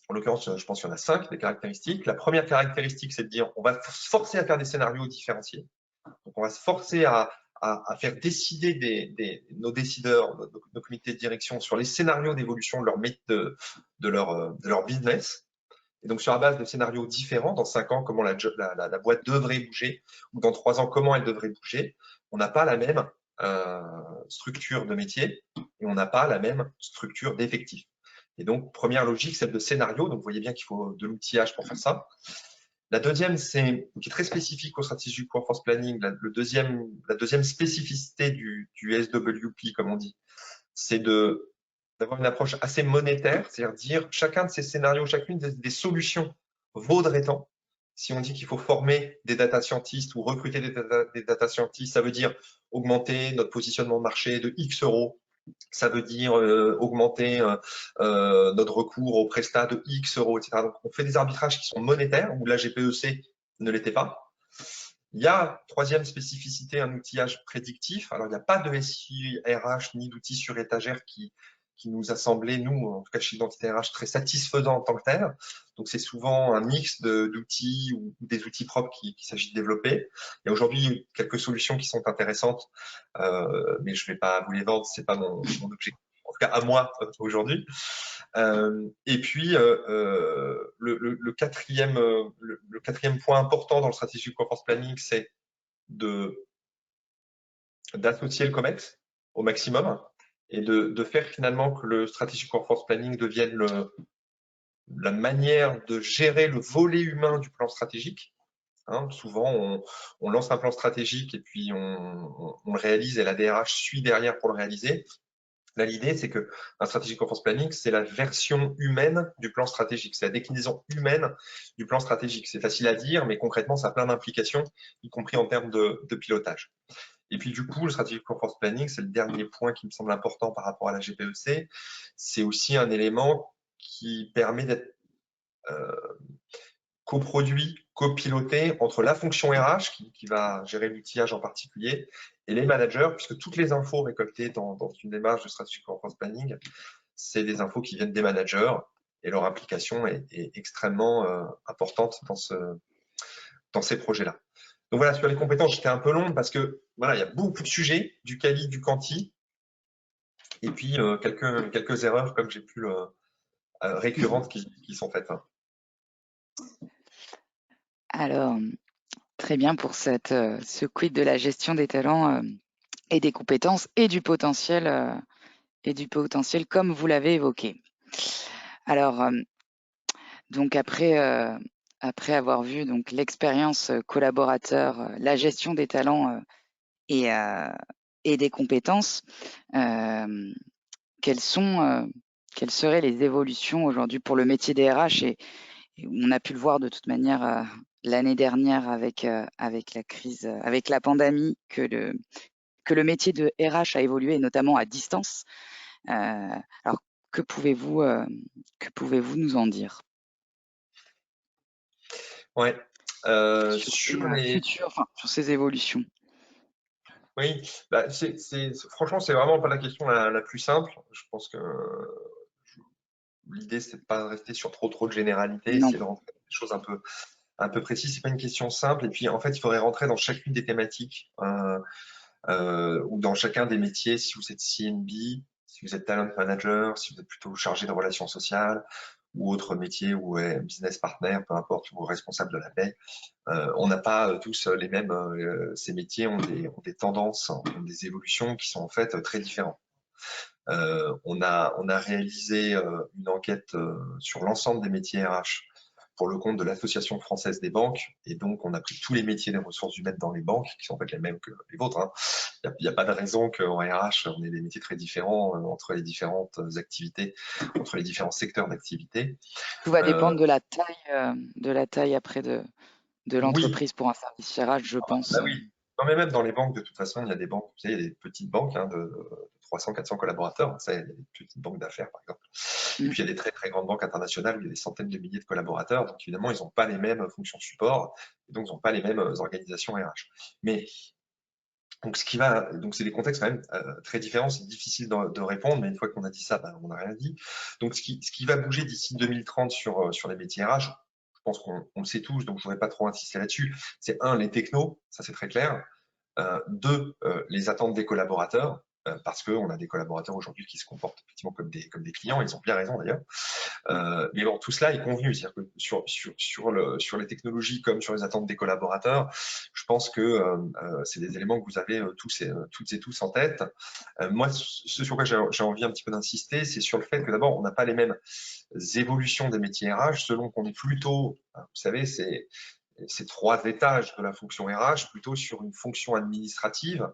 en l'occurrence, je pense qu'il y en a 5 des caractéristiques. La première caractéristique, c'est de dire, on va se forcer à faire des scénarios différenciés. Donc, on va se forcer à faire décider nos décideurs, nos comités de direction sur les scénarios d'évolution de leur business. Et donc, sur la base de scénarios différents, dans 5 ans, comment la boîte devrait bouger, ou dans 3 ans, comment elle devrait bouger, on n'a pas la même structure de métier et on n'a pas la même structure d'effectifs. Et donc, première logique, celle de scénario. Donc, vous voyez bien qu'il faut de l'outillage pour faire ça. La deuxième, qui est très spécifique au stratégique workforce planning, la deuxième spécificité du SWP, comme on dit, c'est d'avoir une approche assez monétaire, c'est-à-dire dire chacun de ces scénarios, chacune des solutions vaudrait tant. Si on dit qu'il faut former des data scientists ou recruter des data scientists, ça veut dire augmenter notre positionnement de marché de X euros. Ça veut dire augmenter notre recours au prestat de X euros, etc. Donc, on fait des arbitrages qui sont monétaires, où la GPEC ne l'était pas. Il y a, troisième spécificité, un outillage prédictif. Alors, il n'y a pas de SI RH ni d'outils sur étagère qui nous a semblé, nous, en tout cas chez Identité RH, très satisfaisant en tant que tel. Donc, c'est souvent un mix d'outils ou des outils propres qu'il s'agit de développer. Il y a aujourd'hui quelques solutions qui sont intéressantes, mais je ne vais pas vous les vendre, c'est pas mon objectif, en tout cas à moi aujourd'hui. Et puis, le quatrième point important dans le stratégique workforce planning, c'est d'associer le COMEX au maximum et de faire finalement que le strategic workforce planning devienne la manière de gérer le volet humain du plan stratégique. Souvent, on lance un plan stratégique et puis on le réalise et la DRH suit derrière pour le réaliser. Là, l'idée, c'est que un strategic workforce planning, c'est la version humaine du plan stratégique. C'est la déclinaison humaine du plan stratégique. C'est facile à dire, mais concrètement, ça a plein d'implications, y compris en termes de pilotage. Et puis, du coup, le strategic workforce planning, c'est le dernier point qui me semble important par rapport à la GPEC. C'est aussi un élément qui permet d'être coproduit, copiloté entre la fonction RH, qui va gérer l'outillage en particulier, et les managers, puisque toutes les infos récoltées dans une démarche de strategic workforce planning, c'est des infos qui viennent des managers, et leur implication est extrêmement importante dans ces projets-là. Donc voilà, sur les compétences, j'étais un peu long parce que voilà, il y a beaucoup de sujets, du quali, du quanti, et puis quelques erreurs, comme j'ai pu récurrentes qui sont faites. Alors, très bien pour ce quid de la gestion des talents et des compétences et du potentiel comme vous l'avez évoqué. Alors, donc après avoir vu donc l'expérience collaborateur, la gestion des talents et des compétences, quelles seraient les évolutions aujourd'hui pour le métier des RH et on a pu le voir de toute manière l'année dernière avec la crise, avec la pandémie, que le métier de RH a évolué, notamment à distance. Alors, que pouvez-vous nous en dire Ouais. sur ces évolutions? Oui, bah, franchement, c'est vraiment pas la question la plus simple. Je pense que l'idée, c'est de pas rester sur trop de généralités, Non. essayer de rentrer dans des choses un peu précises. C'est pas une question simple. Et puis, en fait, il faudrait rentrer dans chacune des thématiques ou dans chacun des métiers. Si vous êtes CNB, si vous êtes talent manager, si vous êtes plutôt chargé de relations sociales ou autre métier ou business partner, peu importe, ou responsable de la paie. On n'a pas tous les mêmes. Ces métiers ont des tendances, ont des évolutions qui sont en fait très différentes. On a réalisé une enquête sur l'ensemble des métiers RH pour le compte de l'Association française des banques. Et donc, on a pris tous les métiers des ressources humaines dans les banques, qui sont en fait les mêmes que les vôtres. Il n'y a pas de raison qu'en RH, on ait des métiers très différents entre les différentes activités, entre les différents secteurs d'activité. Tout va dépendre de la taille après de Oui, l'entreprise pour un service RH, je pense. bah oui. Non, mais même dans les banques, de toute façon, il y a des banques, vous savez, il y a des petites banques de 300, 400 collaborateurs. Ça, il y a des petites banques d'affaires, par exemple. Et puis, il y a des très, très grandes banques internationales où il y a des centaines de milliers de collaborateurs. Donc, évidemment, ils n'ont pas les mêmes fonctions support. Et donc, ils n'ont pas les mêmes organisations RH. Mais, donc, c'est des contextes quand même très différents. C'est difficile de répondre, mais une fois qu'on a dit ça, on n'a rien dit. Donc, ce qui va bouger d'ici 2030 sur les métiers RH, je pense qu'on le sait tous, donc je ne voudrais pas trop insister là-dessus. C'est les technos, ça c'est très clair. Deux, les attentes des collaborateurs, parce qu'on a des collaborateurs aujourd'hui qui se comportent effectivement comme des clients, ils ont bien raison d'ailleurs. Mais bon, tout cela est convenu, c'est-à-dire que sur les technologies comme sur les attentes des collaborateurs, je pense que c'est des éléments que vous avez toutes et tous en tête. Moi, ce sur quoi j'ai envie un petit peu d'insister, c'est sur le fait que d'abord, on n'a pas les mêmes évolutions des métiers RH selon qu'on est plutôt, vous savez, c'est 3 étages de la fonction RH, plutôt sur une fonction administrative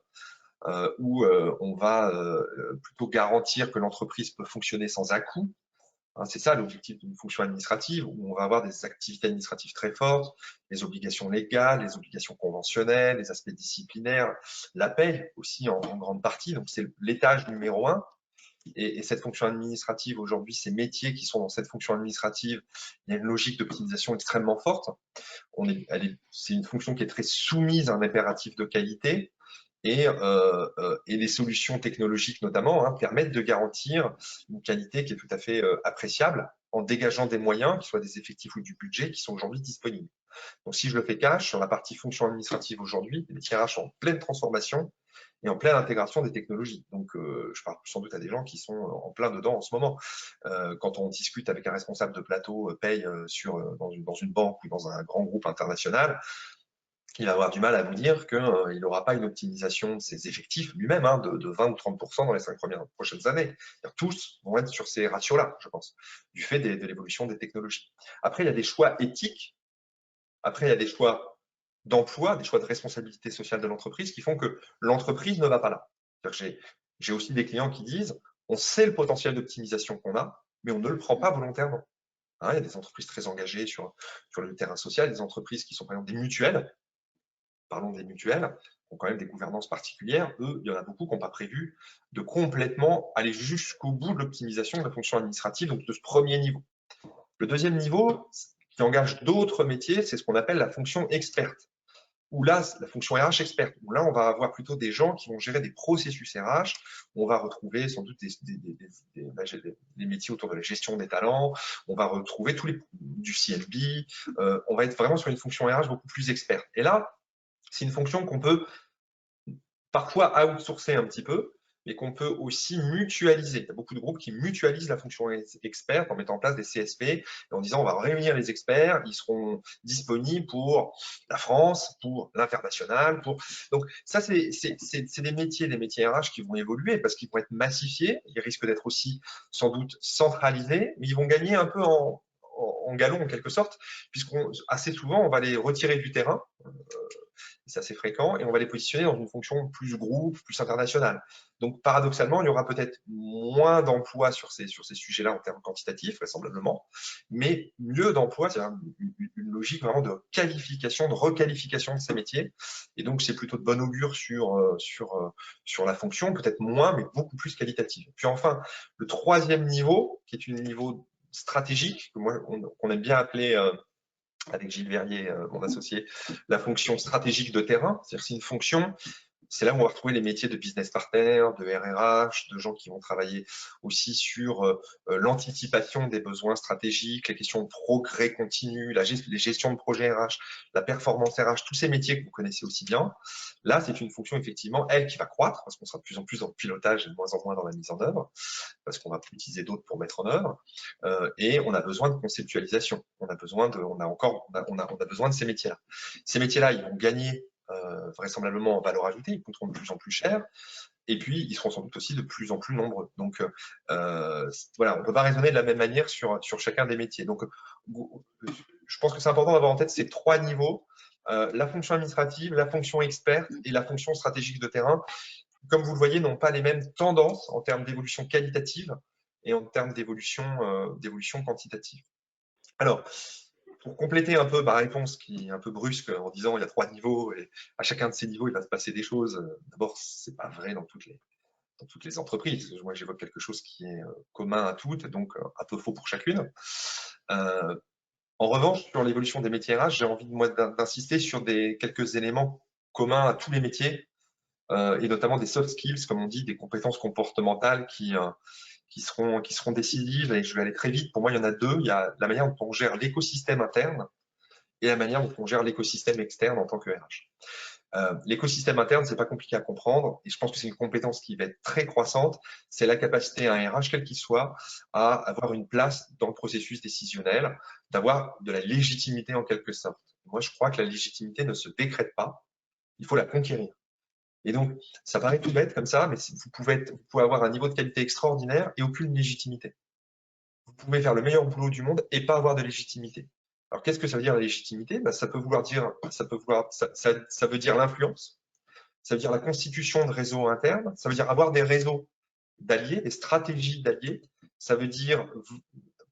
où on va plutôt garantir que l'entreprise peut fonctionner sans à-coups. C'est ça l'objectif d'une fonction administrative, où on va avoir des activités administratives très fortes, les obligations légales, les obligations conventionnelles, les aspects disciplinaires, la paie aussi en grande partie. Donc c'est l'étage numéro 1. et cette fonction administrative, aujourd'hui, ces métiers qui sont dans cette fonction administrative, il y a une logique d'optimisation extrêmement forte. C'est une fonction qui est très soumise à un impératif de qualité. Et les solutions technologiques notamment permettent de garantir une qualité qui est tout à fait appréciable en dégageant des moyens, qu'ils soient des effectifs ou du budget, qui sont aujourd'hui disponibles. Donc si je le fais cash, sur la partie fonction administrative aujourd'hui, les métiers RH sont en pleine transformation et en pleine intégration des technologies. Donc je parle sans doute à des gens qui sont en plein dedans en ce moment. Quand on discute avec un responsable de plateau paye dans une banque ou dans un grand groupe international, il va avoir du mal à vous dire qu'il n'aura pas une optimisation de ses effectifs lui-même de 20 ou 30% dans les 5 prochaines années. Tous vont être sur ces ratios-là, je pense, du fait de l'évolution des technologies. Après, il y a des choix éthiques. Après, il y a des choix d'emploi, des choix de responsabilité sociale de l'entreprise qui font que l'entreprise ne va pas là. J'ai aussi des clients qui disent on sait le potentiel d'optimisation qu'on a, mais on ne le prend pas volontairement. Il y a des entreprises très engagées sur le terrain social, des entreprises qui sont par exemple des mutuelles. Parlons des mutuelles, qui ont quand même des gouvernances particulières. Eux, il y en a beaucoup qui n'ont pas prévu de complètement aller jusqu'au bout de l'optimisation de la fonction administrative, donc de ce premier niveau. Le deuxième niveau, qui engage d'autres métiers, c'est ce qu'on appelle la fonction experte. Où là, la fonction RH experte, où là, on va avoir plutôt des gens qui vont gérer des processus RH. On va retrouver sans doute des métiers autour de la gestion des talents. On va retrouver du CLB. On va être vraiment sur une fonction RH beaucoup plus experte. Et là, c'est une fonction qu'on peut parfois outsourcer un petit peu, mais qu'on peut aussi mutualiser. Il y a beaucoup de groupes qui mutualisent la fonction expert en mettant en place des CSP et en disant on va réunir les experts, ils seront disponibles pour la France, pour l'international. Donc ça, c'est des métiers RH qui vont évoluer parce qu'ils vont être massifiés, ils risquent d'être aussi sans doute centralisés, mais ils vont gagner un peu en galon en quelque sorte, puisqu'assez souvent on va les retirer du terrain, c'est assez fréquent, et on va les positionner dans une fonction plus groupe, plus internationale. Donc paradoxalement, il y aura peut-être moins d'emplois sur ces sujets-là en termes quantitatifs, vraisemblablement, mais mieux d'emplois, c'est-à-dire une logique vraiment de qualification, de requalification de ces métiers, et donc c'est plutôt de bon augure sur la fonction, peut-être moins, mais beaucoup plus qualitative. Puis enfin, le troisième niveau, qui est un niveau stratégique, qu'on aime bien appeler avec Gilles Verrier, mon associé, la fonction stratégique de terrain. C'est-à-dire c'est une fonction, c'est là où on va retrouver les métiers de business partner, de RRH, de gens qui vont travailler aussi sur l'anticipation des besoins stratégiques, les questions de progrès continu, les gestions de projets RH, la performance RH, tous ces métiers que vous connaissez aussi bien. Là, c'est une fonction effectivement, elle, qui va croître, parce qu'on sera de plus en plus dans le pilotage et de moins en moins dans la mise en œuvre, parce qu'on va utiliser d'autres pour mettre en œuvre, et on a besoin de conceptualisation. On a besoin de ces métiers-là. Ces métiers-là, ils vont gagner vraisemblablement en valeur ajoutée, ils coûteront de plus en plus cher, et puis ils seront sans doute aussi de plus en plus nombreux. Donc voilà, on ne peut pas raisonner de la même manière sur chacun des métiers. Donc je pense que c'est important d'avoir en tête ces trois niveaux, la fonction administrative, la fonction experte et la fonction stratégique de terrain, comme vous le voyez, n'ont pas les mêmes tendances en termes d'évolution qualitative et en termes d'évolution quantitative. Alors, pour compléter un peu ma réponse qui est un peu brusque en disant il y a trois niveaux et à chacun de ces niveaux, il va se passer des choses. D'abord, ce n'est pas vrai dans toutes les entreprises. Moi, j'évoque quelque chose qui est commun à toutes, donc un peu faux pour chacune. En revanche, sur l'évolution des métiers RH, j'ai envie d'insister sur quelques éléments communs à tous les métiers, et notamment des soft skills, comme on dit, des compétences comportementales qui seront décisives. Et je vais aller très vite. Pour moi, il y en a deux. Il y a la manière dont on gère l'écosystème interne et la manière dont on gère l'écosystème externe en tant que RH. L'écosystème interne, c'est pas compliqué à comprendre, et je pense que c'est une compétence qui va être très croissante. C'est la capacité à un RH, quel qu'il soit, à avoir une place dans le processus décisionnel, d'avoir de la légitimité en quelque sorte. Moi, je crois que la légitimité ne se décrète pas, il faut la conquérir. Et donc, ça paraît tout bête comme ça, mais vous pouvez avoir un niveau de qualité extraordinaire et aucune légitimité. Vous pouvez faire le meilleur boulot du monde et pas avoir de légitimité. Alors, qu'est-ce que ça veut dire la légitimité? Ça veut dire l'influence, ça veut dire la constitution de réseaux internes, ça veut dire avoir des réseaux d'alliés, des stratégies d'alliés, ça veut dire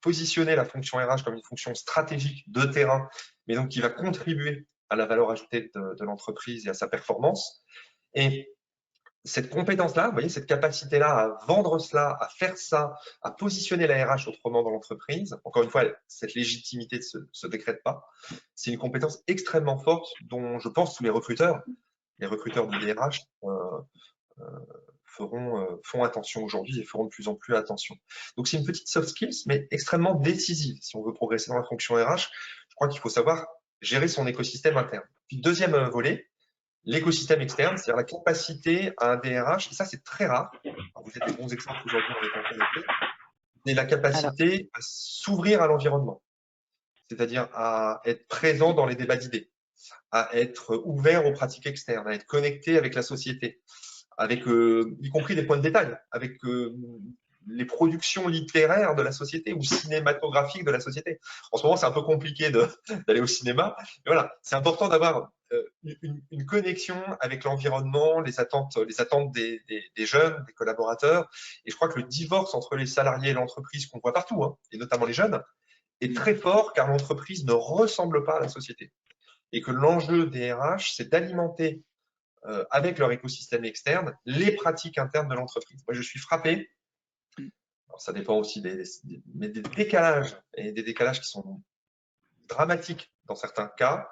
positionner la fonction RH comme une fonction stratégique de terrain, mais donc qui va contribuer à la valeur ajoutée de l'entreprise et à sa performance. Et cette compétence-là, vous voyez, cette capacité-là à vendre cela, à faire ça, à positionner la RH autrement dans l'entreprise, encore une fois, cette légitimité ne se décrète pas. C'est une compétence extrêmement forte dont je pense tous les recruteurs de DRH font attention aujourd'hui et feront de plus en plus attention. Donc, c'est une petite soft skills, mais extrêmement décisive. Si on veut progresser dans la fonction RH, je crois qu'il faut savoir gérer son écosystème interne. Puis, deuxième volet, l'écosystème externe, c'est-à-dire la capacité à un DRH, et ça c'est très rare, alors, vous êtes des bons exemples aujourd'hui en étant connectés, mais la Alors, capacité à s'ouvrir à l'environnement, c'est-à-dire à être présent dans les débats d'idées, à être ouvert aux pratiques externes, à être connecté avec la société, avec y compris des points de détail, avec les productions littéraires de la société ou cinématographiques de la société. En ce moment, c'est un peu compliqué d'aller au cinéma. Mais voilà, c'est important d'avoir une connexion avec l'environnement, les attentes des jeunes, des collaborateurs. Et je crois que le divorce entre les salariés et l'entreprise, qu'on voit partout, hein, et notamment les jeunes, est très fort car l'entreprise ne ressemble pas à la société. Et que l'enjeu des RH, c'est d'alimenter avec leur écosystème externe les pratiques internes de l'entreprise. Moi, je suis frappé. Alors, ça dépend aussi mais des décalages, et des décalages qui sont dramatiques dans certains cas,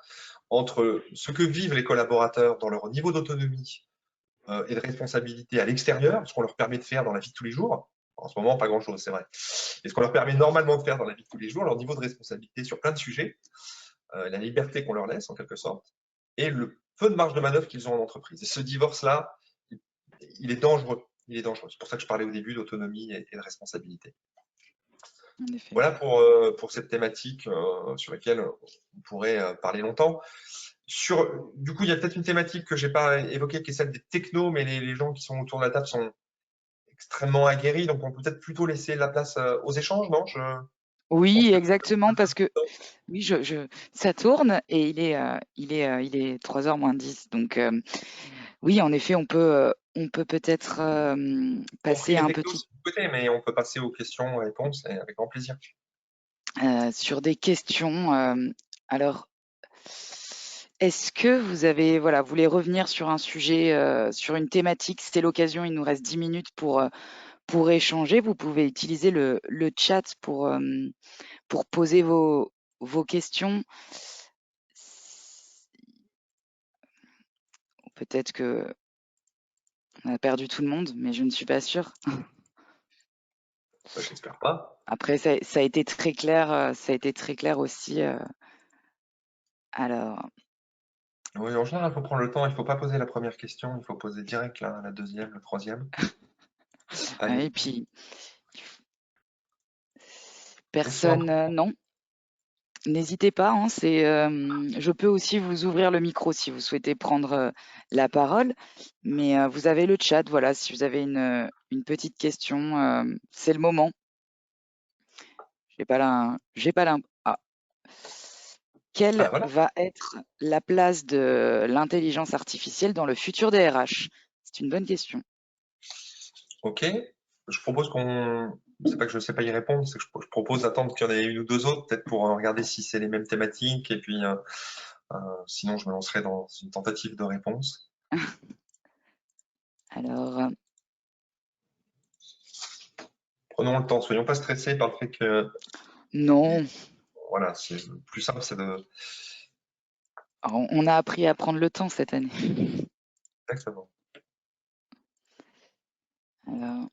entre ce que vivent les collaborateurs dans leur niveau d'autonomie et de responsabilité à l'extérieur, ce qu'on leur permet de faire dans la vie de tous les jours. En ce moment, pas grand-chose, c'est vrai. Et ce qu'on leur permet normalement de faire dans la vie de tous les jours, leur niveau de responsabilité sur plein de sujets, la liberté qu'on leur laisse en quelque sorte, et le peu de marge de manœuvre qu'ils ont en entreprise. Et ce divorce-là, il est dangereux. Il est dangereux. C'est pour ça que je parlais au début d'autonomie et de responsabilité. en effet. Voilà pour cette thématique sur laquelle on pourrait parler longtemps. Du coup, il y a peut-être une thématique que je n'ai pas évoquée qui est celle des technos, mais les gens qui sont autour de la table sont extrêmement aguerris, donc on peut peut-être plutôt laisser la place aux échanges, non? Je pense Oui, que exactement, parce que oui, ça tourne et il est 3h moins 10. Donc, oui, en effet, on peut peut-être compris passer les un technos petit si vous souhaitez, mais on peut passer aux questions-réponses avec grand plaisir. sur des questions. Alors, est-ce que vous avez, voilà, vous voulez revenir sur un sujet, sur une thématique? C'est l'occasion, il nous reste 10 minutes pour échanger. Vous pouvez utiliser le chat pour poser vos questions. Peut-être que on a perdu tout le monde, mais je ne suis pas sûre. J'espère pas. Après, ça a été très clair, ça a été très clair aussi. Alors, Oui, en général, il faut prendre le temps. Il ne faut pas poser la première question. Il faut poser direct la deuxième, la troisième. et Allez. puis Question. personne, non. N'hésitez pas, hein, je peux aussi vous ouvrir le micro si vous souhaitez prendre la parole, mais vous avez le chat, voilà, si vous avez une petite question, c'est le moment. J'ai pas la. Ah. Ah, Quelle voilà. va être la place de l'intelligence artificielle dans le futur des RH? C'est une bonne question. OK. Je propose qu'on. C'est pas que je ne sais pas y répondre, c'est que je propose d'attendre qu'il y en ait une ou deux autres, peut-être pour regarder si c'est les mêmes thématiques. Et puis, sinon, je me lancerai dans une tentative de réponse. Alors, Prenons le temps. Soyons pas stressés par le fait que. non, Voilà, c'est le plus simple, c'est de. on a appris à prendre le temps cette année. Exactement. Alors,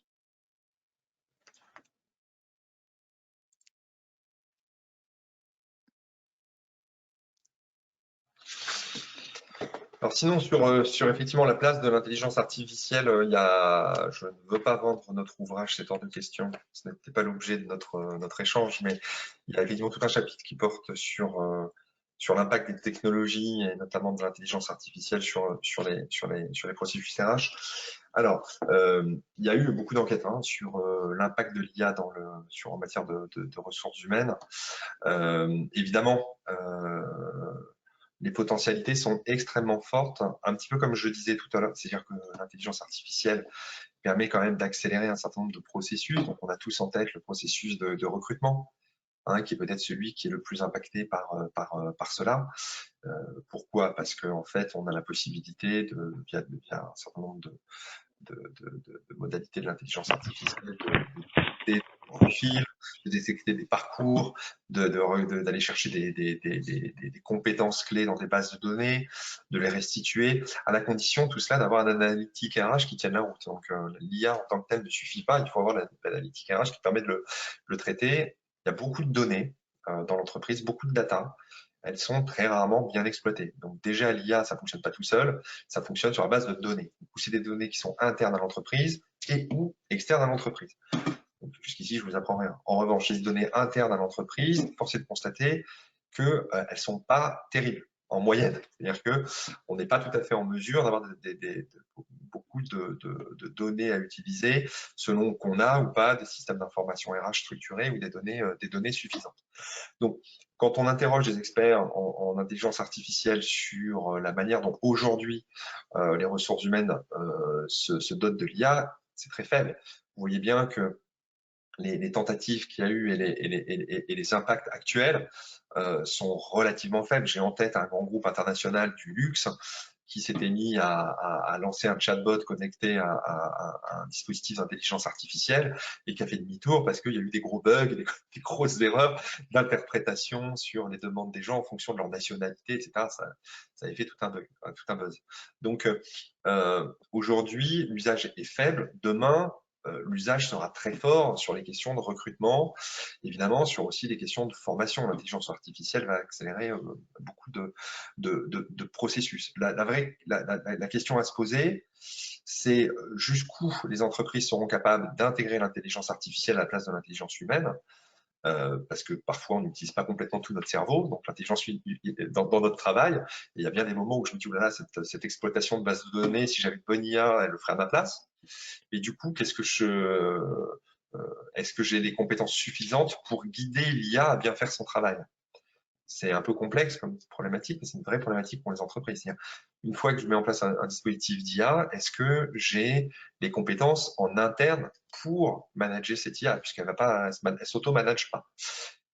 Alors sinon, sur effectivement la place de l'intelligence artificielle, je ne veux pas vendre notre ouvrage, c'est hors de question. Ce n'était pas l'objet de notre échange, mais il y a effectivement tout un chapitre qui porte sur l'impact des technologies et notamment de l'intelligence artificielle sur les processus RH. Alors, il y a eu beaucoup d'enquêtes sur l'impact de l'IA en matière de ressources humaines. Évidemment, les potentialités sont extrêmement fortes, un petit peu comme je disais tout à l'heure, c'est-à-dire que l'intelligence artificielle permet quand même d'accélérer un certain nombre de processus. Donc, on a tous en tête le processus de recrutement, qui est peut-être celui qui est le plus impacté par cela. Pourquoi? Parce qu'en fait, on a la possibilité, via un certain nombre modalités de l'intelligence artificielle, des profils, de détecter des parcours, d'aller chercher des compétences clés dans des bases de données, de les restituer, à la condition, tout cela, d'avoir un analytique RH qui tienne la route. Donc, l'IA en tant que tel ne suffit pas, il faut avoir l'analytique RH qui permet de le traiter. Il y a beaucoup de données dans l'entreprise, beaucoup de data. Elles sont très rarement bien exploitées. Donc déjà, l'IA, ça fonctionne pas tout seul, ça fonctionne sur la base de données. C'est des données qui sont internes à l'entreprise et ou externes à l'entreprise. Jusqu'ici, je vous apprends rien. En revanche, les données internes à l'entreprise, force est de constater qu'elles ne sont pas terribles en moyenne. C'est-à-dire qu'on n'est pas tout à fait en mesure d'avoir beaucoup de données à utiliser selon qu'on a ou pas des systèmes d'information RH structurés ou des données suffisantes. Donc, quand on interroge des experts en intelligence artificielle sur la manière dont aujourd'hui les ressources humaines se dotent de l'IA, c'est très faible. Vous voyez bien que les tentatives qu'il y a eu et les impacts actuels sont relativement faibles. J'ai en tête un grand groupe international du luxe qui s'était mis à lancer un chatbot connecté à un dispositif d'intelligence artificielle et qui a fait demi-tour parce qu'il y a eu des gros bugs, des grosses erreurs d'interprétation sur les demandes des gens en fonction de leur nationalité, etc. Ça avait fait tout un buzz. Donc, aujourd'hui, l'usage est faible. Demain, l'usage sera très fort sur les questions de recrutement, évidemment sur aussi les questions de formation. L'intelligence artificielle va accélérer beaucoup de processus. La question à se poser, c'est jusqu'où les entreprises seront capables d'intégrer l'intelligence artificielle à la place de l'intelligence humaine. Parce que parfois on n'utilise pas complètement tout notre cerveau, donc l'intelligence dans notre travail, et il y a bien des moments où je me dis, oh là là, cette exploitation de base de données, si j'avais une bonne IA, elle le ferait à ma place. Et du coup, est-ce que j'ai les compétences suffisantes pour guider l'IA à bien faire son travail? C'est un peu complexe comme problématique, mais c'est une vraie problématique pour les entreprises. Une fois que je mets en place un dispositif d'IA, est-ce que j'ai les compétences en interne pour manager cette IA, puisqu'elle ne s'auto-manage pas?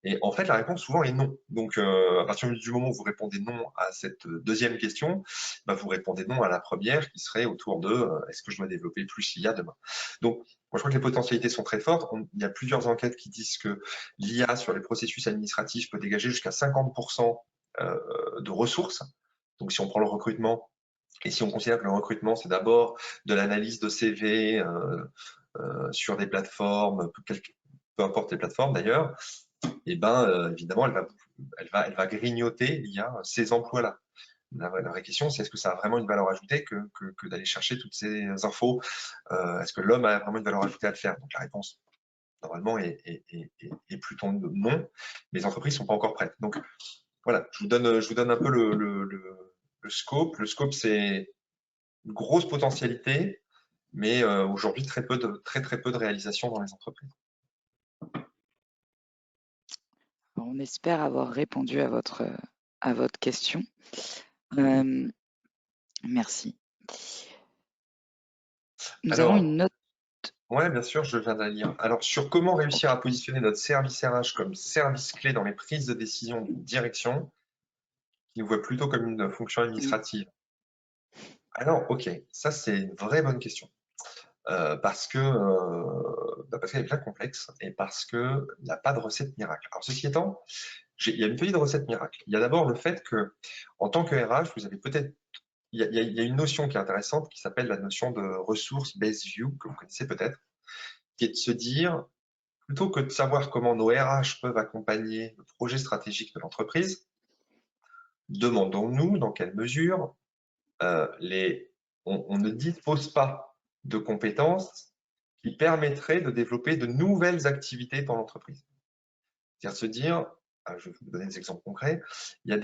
Et en fait, la réponse souvent est non. Donc, à partir du moment où vous répondez non à cette deuxième question, bah, vous répondez non à la première qui serait autour de est-ce que je dois développer plus l'IA demain? Donc, moi, je crois que les potentialités sont très fortes. Il y a plusieurs enquêtes qui disent que l'IA sur les processus administratifs peut dégager jusqu'à 50% de ressources. Donc, si on prend le recrutement, et si on considère que le recrutement, c'est d'abord de l'analyse de CV sur des plateformes, peu importe les plateformes d'ailleurs, et ben évidemment, elle va grignoter l'IA ces emplois-là. La vraie question, c'est est-ce que ça a vraiment une valeur ajoutée que d'aller chercher toutes ces infos? Est-ce que l'homme a vraiment une valeur ajoutée à le faire? Donc la réponse, normalement, est plutôt non, mais les entreprises ne sont pas encore prêtes. Donc voilà, je vous donne un peu le scope. Le scope, c'est une grosse potentialité, mais aujourd'hui, très peu de réalisations dans les entreprises. On espère avoir répondu à votre question. Merci. Nous avons une note. Oui, bien sûr, je viens de la lire. Alors, sur comment réussir à positionner notre service RH comme service clé dans les prises de décision d'une direction, qui nous voit plutôt comme une fonction administrative. Alors, ok, ça c'est une vraie bonne question. Parce qu'elle est bien complexe et parce qu'il n'y a pas de recette miracle. Alors, ceci étant, il y a une petite recette miracle. Il y a d'abord le fait que, en tant que RH, vous avez peut-être il y a une notion qui est intéressante qui s'appelle la notion de ressource-based view, que vous connaissez peut-être, qui est de se dire, plutôt que de savoir comment nos RH peuvent accompagner le projet stratégique de l'entreprise, demandons-nous dans quelle mesure on ne dispose pas de compétences qui permettraient de développer de nouvelles activités dans l'entreprise. C'est-à-dire se dire, je vais vous donner des exemples concrets, j'ai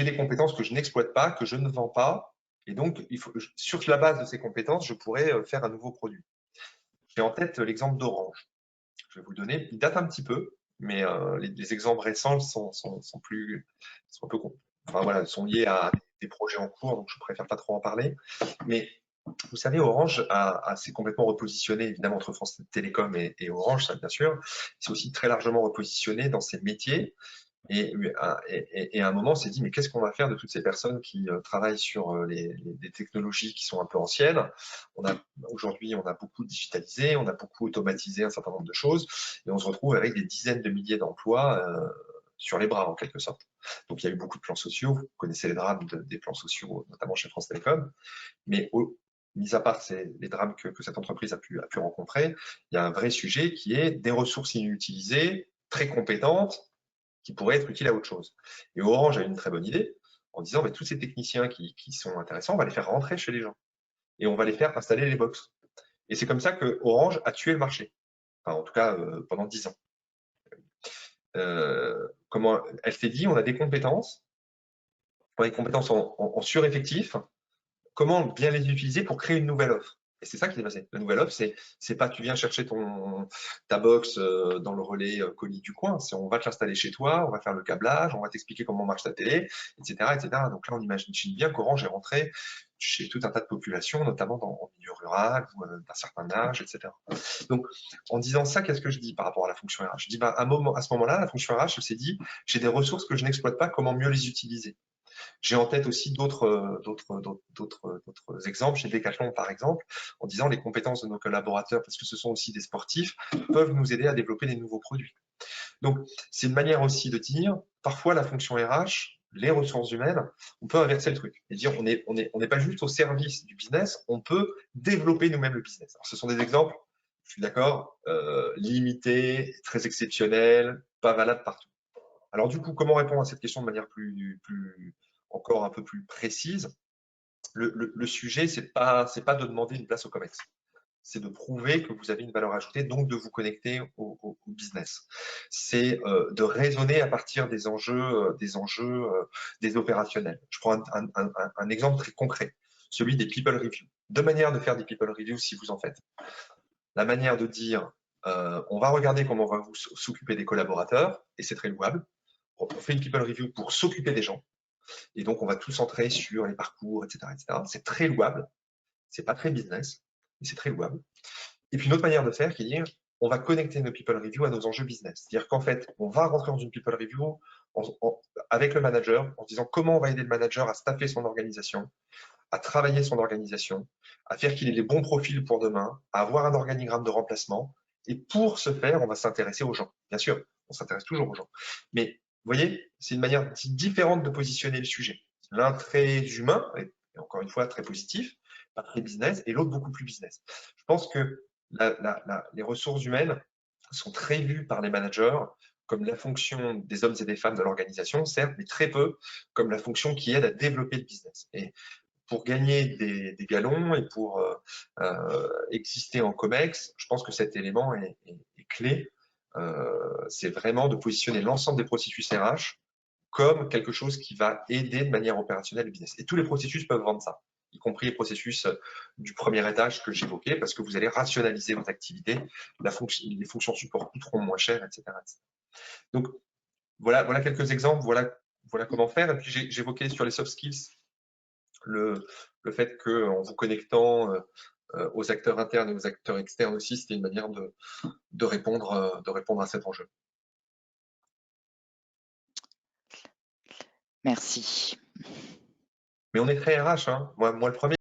des compétences que je n'exploite pas, que je ne vends pas, et donc sur la base de ces compétences, je pourrais faire un nouveau produit. J'ai en tête l'exemple d'Orange. Je vais vous le donner. Il date un petit peu, mais les exemples récents sont un peu enfin, voilà, sont liés à des projets en cours, donc je préfère pas trop en parler. Mais vous savez, Orange s'est complètement repositionné, évidemment, entre France Télécom et Orange, ça bien sûr. C'est aussi très largement repositionné dans ses métiers Et à un moment, on s'est dit, mais qu'est-ce qu'on va faire de toutes ces personnes qui travaillent sur des technologies qui sont un peu anciennes? Aujourd'hui, on a beaucoup digitalisé, on a beaucoup automatisé un certain nombre de choses, et on se retrouve avec des dizaines de milliers d'emplois sur les bras, en quelque sorte. Donc, il y a eu beaucoup de plans sociaux. Vous connaissez les drames des plans sociaux, notamment chez France Télécom. Mais mis à part les drames que cette entreprise a pu rencontrer, il y a un vrai sujet qui est des ressources inutilisées, très compétentes, qui pourraient être utiles à autre chose. Et Orange a une très bonne idée en disant, tous ces techniciens qui sont intéressants, on va les faire rentrer chez les gens et on va les faire installer les box. Et c'est comme ça que Orange a tué le marché. Enfin, en tout cas, pendant 10 ans. Comment elle s'est dit, on a des compétences en sureffectif, comment bien les utiliser pour créer une nouvelle offre. Et c'est ça qui est passé. La nouvelle offre, c'est pas tu viens chercher ta box dans le relais colis du coin, c'est on va te l'installer chez toi, on va faire le câblage, on va t'expliquer comment marche ta télé, etc., etc. Donc là, on imagine bien qu'Orange est rentré chez tout un tas de populations, notamment en milieu rural ou d'un certain âge, etc. Donc, en disant ça, qu'est-ce que je dis par rapport à la fonction RH? Je dis, à ce moment-là, la fonction RH, elle s'est dit, j'ai des ressources que je n'exploite pas, comment mieux les utiliser? J'ai en tête aussi d'autres exemples, chez Decathlon par exemple, en disant les compétences de nos collaborateurs, parce que ce sont aussi des sportifs, peuvent nous aider à développer des nouveaux produits. Donc, c'est une manière aussi de dire, parfois la fonction RH, les ressources humaines, on peut inverser le truc et dire on n'est pas juste au service du business, on peut développer nous-mêmes le business. Alors, ce sont des exemples, je suis d'accord, limités, très exceptionnels, pas valables partout. Alors du coup, comment répondre à cette question de manière encore un peu plus précise? Le sujet, c'est pas de demander une place au COMEX. C'est de prouver que vous avez une valeur ajoutée, donc de vous connecter au business. C'est de raisonner à partir des enjeux, des opérationnels. Je prends un exemple très concret, celui des people reviews. Deux manières de faire des people reviews si vous en faites. La manière de dire, on va regarder comment on va s'occuper des collaborateurs, et c'est très louable. On fait une people review pour s'occuper des gens. Et donc, on va tout centrer sur les parcours, etc., etc. C'est très louable. C'est pas très business, mais c'est très louable. Et puis, une autre manière de faire qui est de dire, on va connecter nos people review à nos enjeux business. C'est-à-dire qu'en fait, on va rentrer dans une people review avec le manager en se disant comment on va aider le manager à staffer son organisation, à travailler son organisation, à faire qu'il ait les bons profils pour demain, à avoir un organigramme de remplacement. Et pour ce faire, on va s'intéresser aux gens. Bien sûr, on s'intéresse toujours aux gens. Mais vous voyez, c'est une manière différente de positionner le sujet. L'un très humain, et encore une fois très positif, pas très business, et l'autre beaucoup plus business. Je pense que les ressources humaines sont très vues par les managers comme la fonction des hommes et des femmes de l'organisation, certes, mais très peu comme la fonction qui aide à développer le business. Et pour gagner des galons et pour exister en COMEX, je pense que cet élément est clé. C'est vraiment de positionner l'ensemble des processus RH comme quelque chose qui va aider de manière opérationnelle le business. Et tous les processus peuvent vendre ça, y compris les processus du premier étage que j'évoquais, parce que vous allez rationaliser vos activités, les fonctions support coûteront moins cher, etc. Donc, voilà quelques exemples, voilà comment faire. Et puis, j'évoquais sur les soft skills le fait qu'en vous connectant aux acteurs internes et aux acteurs externes aussi, c'était une manière de répondre à cet enjeu. Merci. Mais on est très RH, hein. Moi le premier.